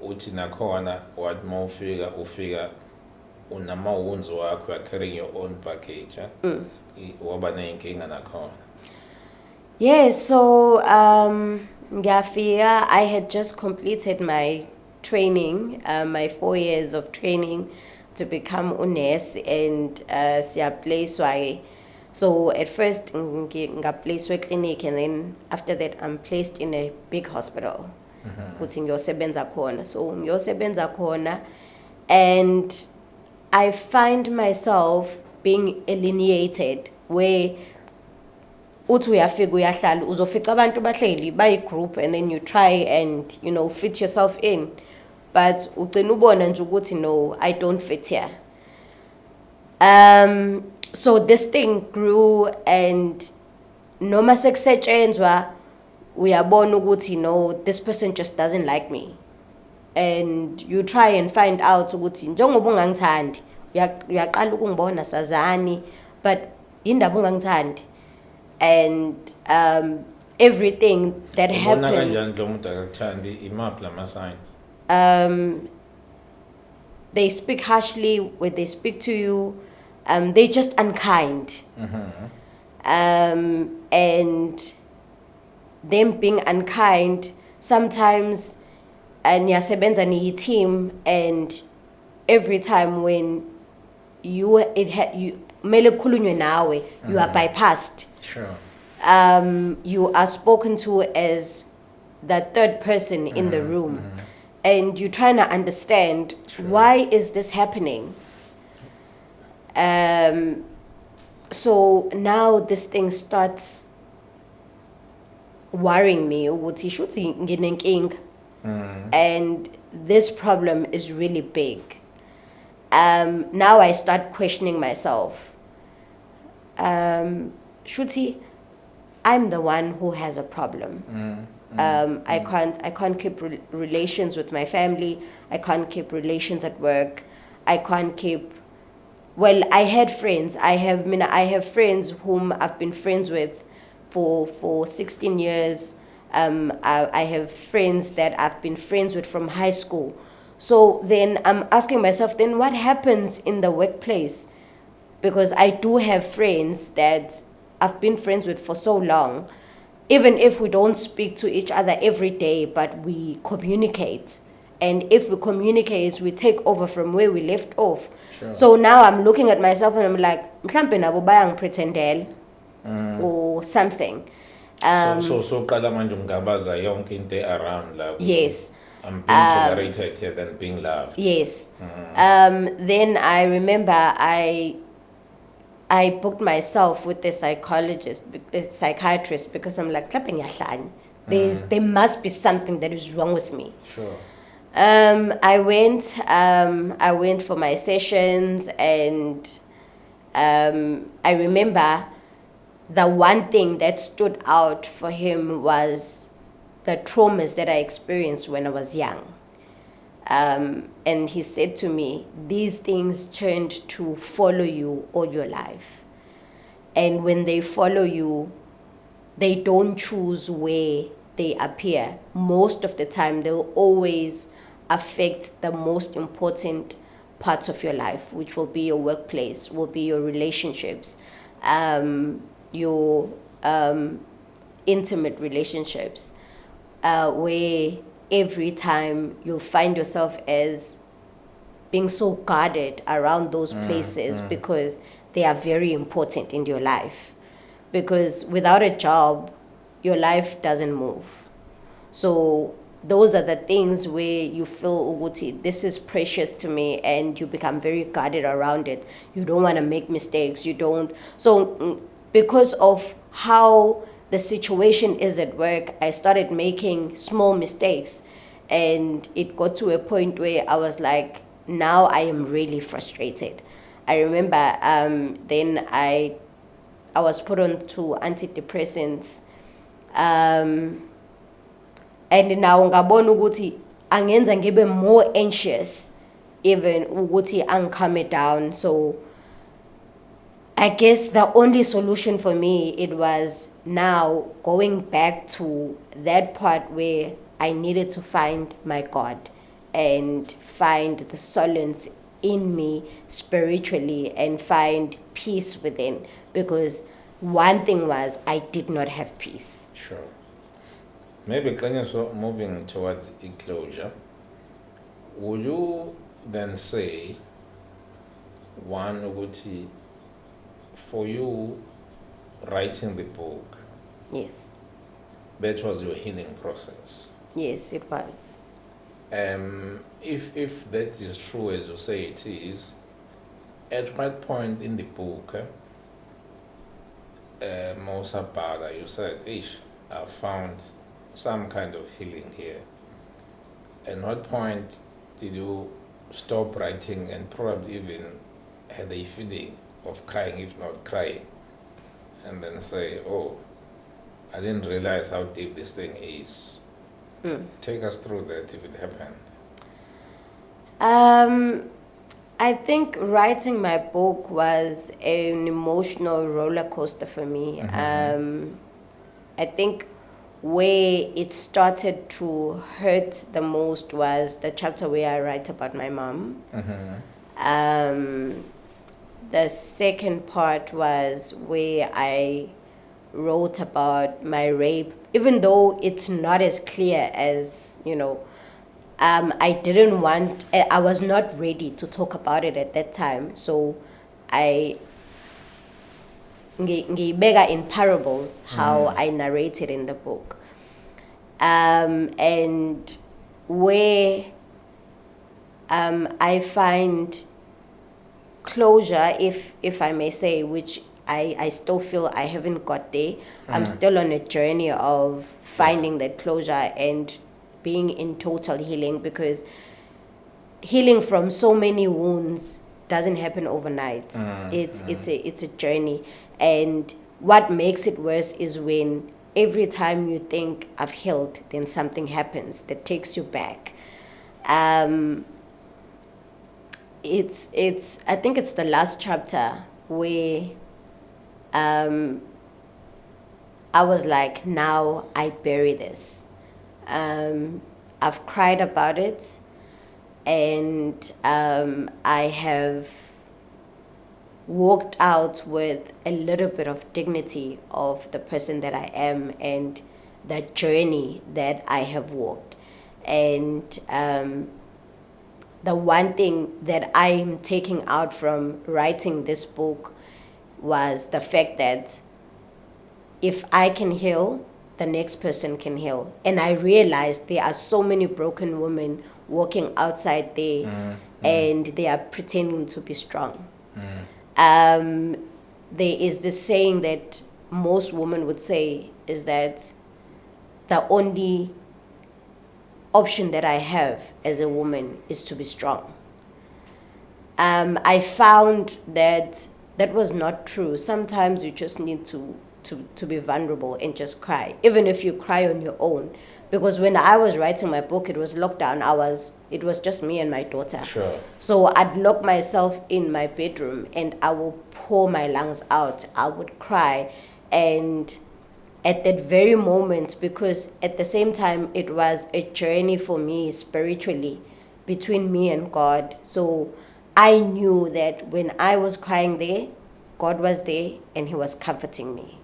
Uthi nakhona wathi ufika unamawunzi wakho, you are carrying your own baggage. Waba nenkinga nakhona. Yes, so ngiyafika, I had just completed my training, my 4 years of training to become a nurse and siyaplacewa. So at first ngaplacewa clinic and then after that I'm placed in a big hospital. Ukuthi ngiyosebenza khona. So ngiyosebenza khona and I find myself being alienated where uthi uyafika uyahlala uzofica abantu bahleli bayi group and then you try and fit yourself in, but ugcina ubona nje ukuthi no, I don't fit here. So this thing grew and noma sekusetshenzwa uyabona ukuthi no, this person just doesn't like me, and you try and find out ukuthi njengoba ungangithandi uyaqala ukungibona sazani but indaba ungangithandi. And everything that happens, they speak harshly when they speak to you. They're just unkind. And them being unkind sometimes, and yasebenza ni team, and every time when you mele khulunywe nawe, you are bypassed. Sure. You are spoken to as the third person in the room, and you're trying to understand why is this happening. So now this thing starts worrying me. And this problem is really big. Now I start questioning myself. Shruti, I'm the one who has a problem. I can't keep relations with my family. I can't keep relations at work. I can't keep. Well, I had friends. I have friends whom I've been friends with for 16 years. I have friends that I've been friends with from high school. So then I'm asking myself, then what happens in the workplace? Because I do have friends that I've been friends with for so long, even if we don't speak to each other every day, but we communicate. And if we communicate, we take over from where we left off. Sure. So now I'm looking at myself and I'm like, mhlampe nabo bayangipretendela or something. So qala manje ungabaza yonke into around la. Yes. I'm being tolerated here than being loved. Yes. Then I remember I booked myself with a psychologist, a psychiatrist, because I'm like, there must be something that is wrong with me. Sure. I went for my sessions, and I remember the one thing that stood out for him was the traumas that I experienced when I was young. And he said to me, these things turned to follow you all your life. And when they follow you, they don't choose where they appear. Most of the time, they'll always affect the most important parts of your life, which will be your workplace, will be your relationships, your intimate relationships, where every time you'll find yourself as being so guarded around those places because they are very important in your life. Because without a job, your life doesn't move. So those are the things where you feel, Uguti, this is precious to me, and you become very guarded around it. You don't want to make mistakes. You don't. So because of how the situation is at work, I started making small mistakes, and it got to a point where I was like, now I am really frustrated. I remember then I was put on to antidepressants, and now ngabona ukuthi angenza ngibe more anxious even ukuthi angikame down. So I guess the only solution for me, it was now going back to that part where I needed to find my God and find the solace in me spiritually and find peace within. Because one thing was, I did not have peace. Sure. Maybe Qiniso, moving towards closure, would you then say, one, ukuthi, for you writing the book, Yes. that was your healing process? Yes, it was. If that is true as you say it is, at what point in the book, Musa Bada, you said, I found some kind of healing here. At what point did you stop writing and probably even had a feeling of crying, if not crying, and then say, oh, I didn't realize how deep this thing is? Take us through that if it happened. I think writing my book was an emotional roller coaster for me. I think where it started to hurt the most was the chapter where I write about my mom. The second part was where I wrote about my rape, even though it's not as clear as, I was not ready to talk about it at that time. So I ngiyibeka in parables how I narrated in the book. And where I find closure, if I may say, which I still feel I haven't got there. I'm still on a journey of finding that closure and being in total healing, because healing from so many wounds doesn't happen overnight. It's a journey, and what makes it worse is when every time you think I've healed, then something happens that takes you back. It's I think it's the last chapter where I was like, now I bury this. I've cried about it, and I have walked out with a little bit of dignity of the person that I am and the journey that I have walked. And the one thing that I'm taking out from writing this book was the fact that if I can heal, the next person can heal. And I realized there are so many broken women walking outside there and they are pretending to be strong. There is this saying that most women would say is that the only option that I have as a woman is to be strong. I found that that was not true. Sometimes you just need to be vulnerable and just cry, even if you cry on your own. Because when I was writing my book, it was lockdown. It was just me and my daughter. Sure. So I'd lock myself in my bedroom and I will pour my lungs out. I would cry. And at that very moment, because at the same time, it was a journey for me spiritually between me and God. So I knew that when I was crying there, God was there and He was comforting me.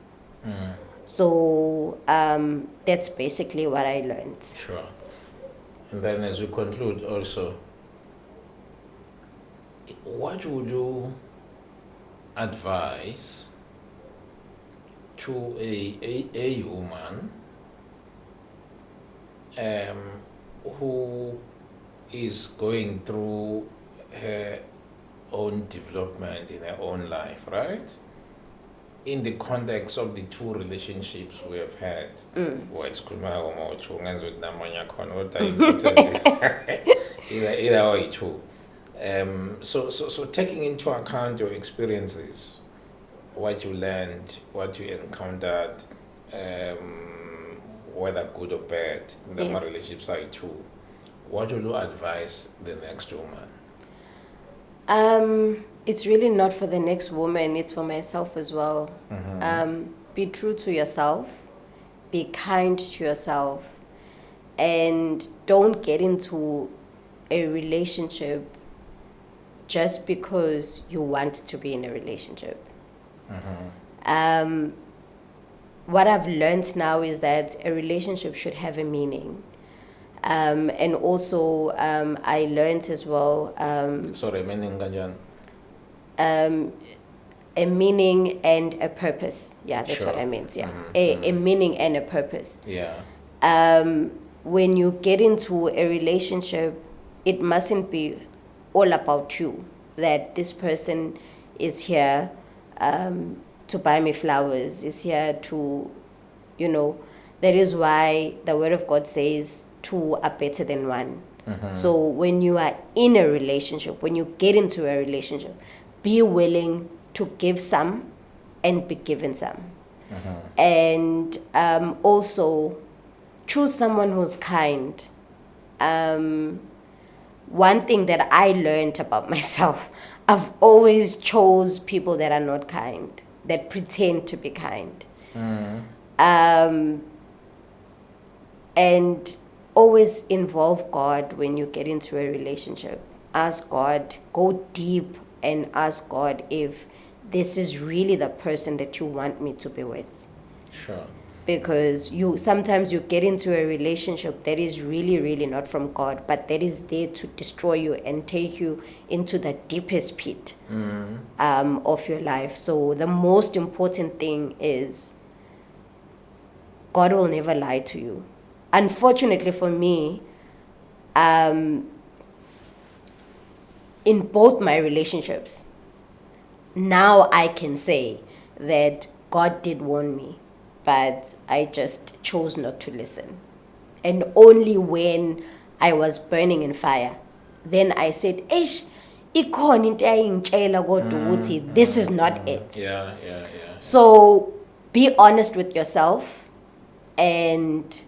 So that's basically what I learned. Sure. And then as we conclude also, what would you advise to a woman who is going through her own development in her own life, right? In the context of the two relationships we have had, either way two. So taking into account your experiences, what you learned, what you encountered, whether good or bad, in the Yes. relationship side too, what will you advise the next woman? It's really not for the next woman, it's for myself as well. Be true to yourself, be kind to yourself, and don't get into a relationship just because you want to be in a relationship. What I've learned now is that a relationship should have a meaning. And also, I learned as well. Sorry, meaning ganyan. A meaning and a purpose. Yeah, that's what Sure. I meant. Yeah, a meaning and a purpose. Yeah. When you get into a relationship, it mustn't be all about you. That this person is here to buy me flowers, is here to, that is why the Word of God says two are better than one. So when you are in a relationship, when you get into a relationship, be willing to give some and be given some. And also choose someone who's kind. One thing that I learned about myself, I've always chose people that are not kind, that pretend to be kind. And always involve God when you get into a relationship. Ask God, go deep and ask God if this is really the person that you want me to be with. Sure. Because sometimes you get into a relationship that is really, really not from God, but that is there to destroy you and take you into the deepest pit of your life. So the most important thing is God will never lie to you. Unfortunately for me, in both my relationships, now I can say that God did warn me, but I just chose not to listen. And only when I was burning in fire, then I said, Ish, ikhona into ayingitshela kodwa ukuthi this is not it. Yeah. So be honest with yourself and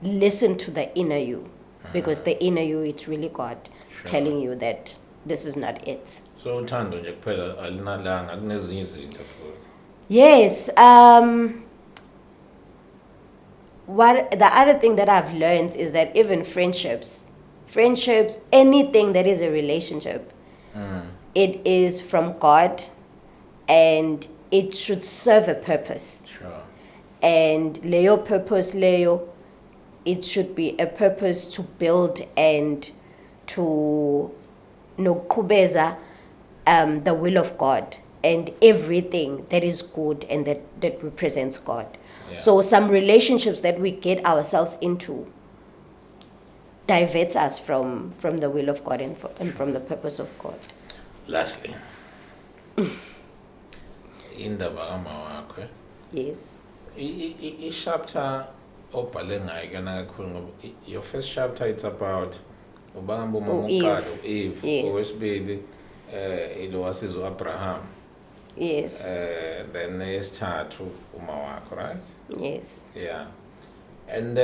listen to the inner you, because the inner you, it's really God telling you that this is not it. So uthando nje kuphela alinalanga kunezinye izinto futhi. Yes. What the other thing that I've learned is that even friendships, anything that is a relationship, it is from God, and it should serve a purpose. Sure. And Leo purpose, it should be a purpose to build and to kubeza the will of God and everything that is good and that represents God. Yeah. So some relationships that we get ourselves into diverts us from the will of God and from the purpose of God. Lastly, indaba wakho. Yes. I-chapter obhale ngayo kana kakhulu ngoba your first chapter it's about ubamba uMamukalo Eve, Yes. owesibili ilo wasizo Abraham. Yes. Then yesithathu uma wakho, right? Yes. Yeah. And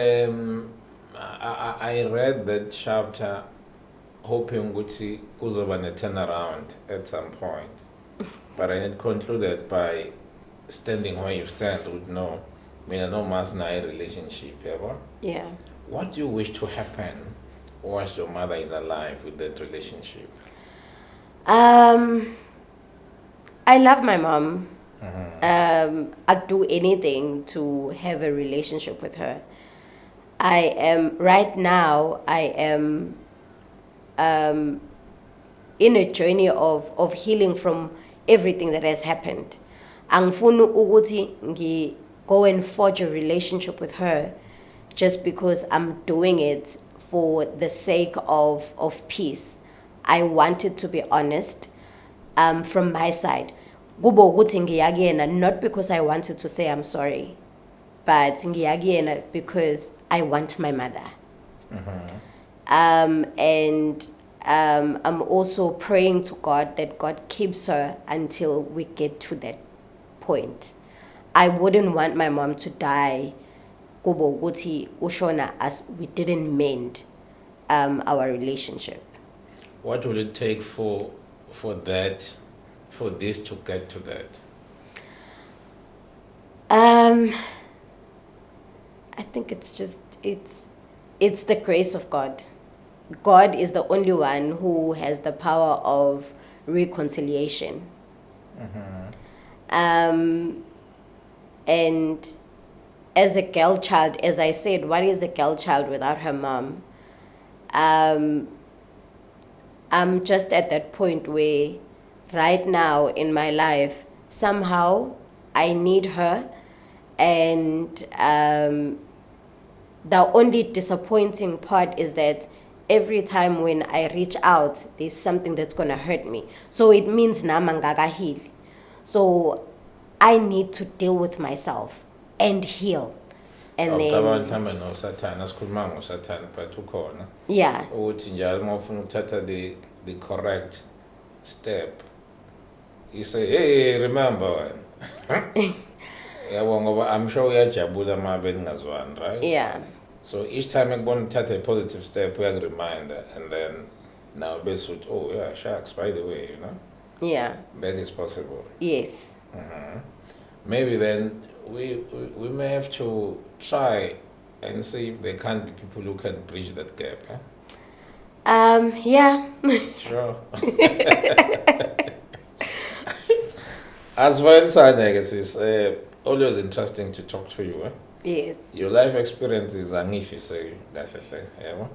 I read that chapter hoping ukuthi kuzoba ne turnaround at some point. But it concluded by standing where you stand with no mas na relationship, ever. Yeah. What do you wish to happen once your mother is alive with that relationship? I love my mom. I'd do anything to have a relationship with her. Right now, I am in a journey of healing from everything that has happened. Angifuni ukuthi go and forge a relationship with her just because I'm doing it for the sake of peace. I wanted to be honest from my side. Kubo ukuthi ngiya kuyena not because I wanted to say I'm sorry, but ngiya kuyena because I want my mother. And I'm also praying to God that God keeps her until we get to that point. I wouldn't want my mom to die kubo ukuthi ushona as we didn't mend our relationship. What will it take for this to get to that? I think it's the grace of God. God is the only one who has the power of reconciliation. And as a girl child, as I said, what is a girl child without her mom? I'm just at that point where right now in my life, somehow I need her, and the only disappointing part is that every time when I reach out, there's something that's going to hurt me. So it means namangagahil. So I need to deal with myself and heal. And then yeah. Ukuthi njalo mawufuna ukuthatha the correct step. You say, hey, remember. I'm sure uyajabula mabe ningazwani, right? Yeah. So each time you're going to take a positive step, we have a reminder, and then now base with, oh yeah, sharks, by the way, Yeah. That is possible. Yes. Maybe then we may have to try and see if there can't be people who can bridge that gap. Yeah. Sure. As well as it's always interesting to talk to you. Yes. Your life experience is angifise kahle yabo.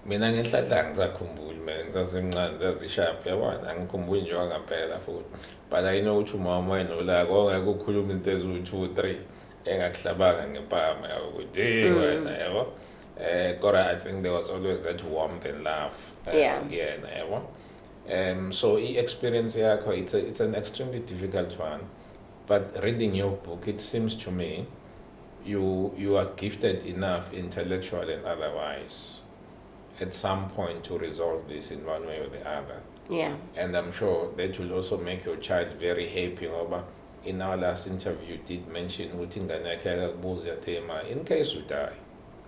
Mina ngenhlanhla ngisakhumbula mina ngisasemncane ngazishapha yabona angikhumbuli nje wangaphela futhi. But I know ukuthi umama wena la konke ukukhuluma into ezu 2 3 engakuhlabanga ngempama yabo ukuthi wena yabo. Kodwa I think there was always that warmth and love. Yeah. Yabo. So experience yakho it's an extremely difficult one. But reading your book, it seems to me you are gifted enough intellectual and otherwise at some point to resolve this in one way or the other. Yeah. And I'm sure that will also make your child very happy. Ngoba in our last interview, you did mention ukuthi ingane yakhe akakubuza yathema, in case you die,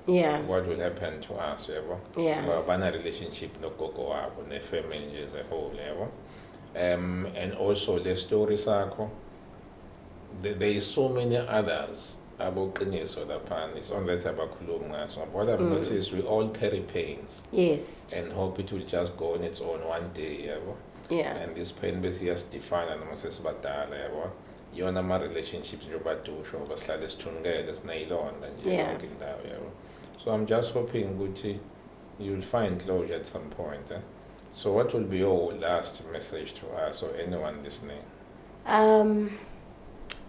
Yeah. what will happen to us, yabo? Yeah. Ngoba bana relationship nogogo wabo, ne-family nje as a whole, yabo? And also the story sakho, there is so many others about Qiniso laphana. It's on that abakhuluma ngaso. What I've noticed, we all carry pains Yes. and hope it will just go on its own one day, yabo? Yeah. And this pain base iyasifana noma sesibadala, yabo? Yona ama-relationships njengoba dusho basihlale sithungele sinayilonda nje Yeah. yonke indawo, yabo? So I'm just hoping ukuthi you'll find closure at some point. So what will be your last message to us or anyone listening?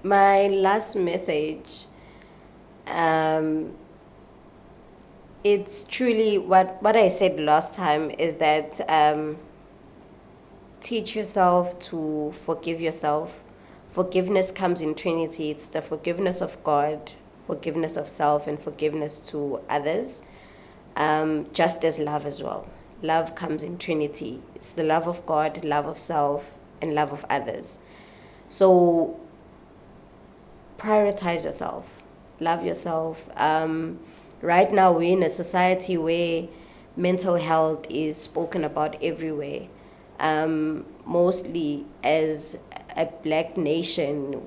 My last message, it's truly what I said last time is that teach yourself to forgive yourself. Forgiveness comes in Trinity. It's the forgiveness of God, forgiveness of self, and forgiveness to others, just as love as well. Love comes in Trinity. It's the love of God, love of self, and love of others. So prioritize yourself. Love yourself. Right now, we're in a society where mental health is spoken about everywhere. Mostly as a black nation,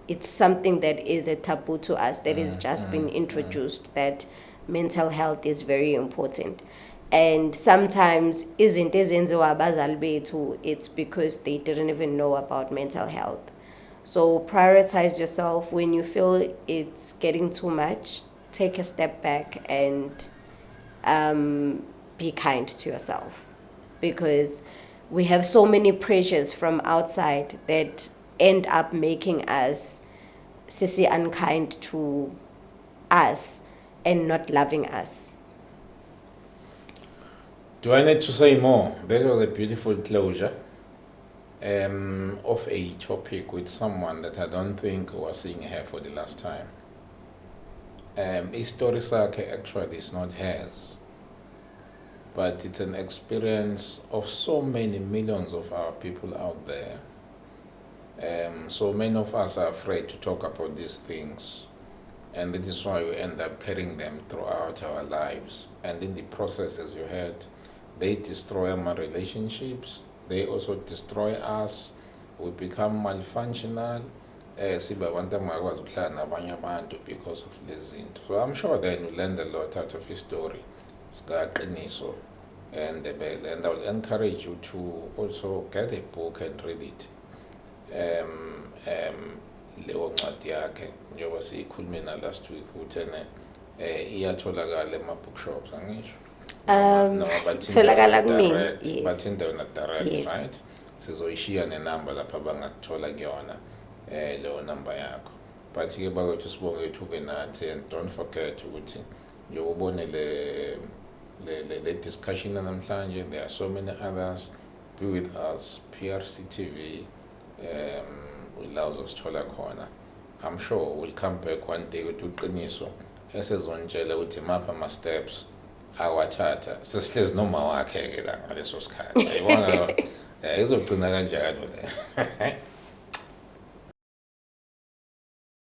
it's something that is a taboo to us, that is just been introduced, that mental health is very important. And sometimes izinto ezenziwa abazali bethu, it's because they didn't even know about mental health. So prioritize yourself. When you feel it's getting too much, take a step back and be kind to yourself, because we have so many pressures from outside that end up making us sissy unkind to us and not loving us. Do I need to say more? That was a beautiful closure of a topic with someone that I don't think was seeing her for the last time. Story sakhe actually is not hers, but it's an experience of so many millions of our people out there. So many of us are afraid to talk about these things, and that is why we end up carrying them throughout our lives. And in the process, as you heard, they destroy our relationships, they also destroy us, we become malfunctional, because of this. So I'm sure then you learned a lot out of his story. Qiniso. And I will encourage you to also get a book and read it. Leyo ncwadi yakhe njengoba siyikhulumena last week uthene iyatholakala ema-bookshops angisho Tholakala kumina, yes. But in the direct, Yes. right? Sizoyishiya nenamba lapha bangakuthola kuyona leyo number yakho. But ke bakwethu sibonge ithuke nathi, and don't forget ukuthi njengobone le discussion namhlanje, there are so many others. Be with us, PRC TV, allows us to khona. I'm sure we'll come back one day with Qiniso esezonitshela ukuthi mapha ama-steps awathatha. Sesihlezi noma wakhe ke la ngaleso sikhathi. Yayibona izogcina kanjalo le.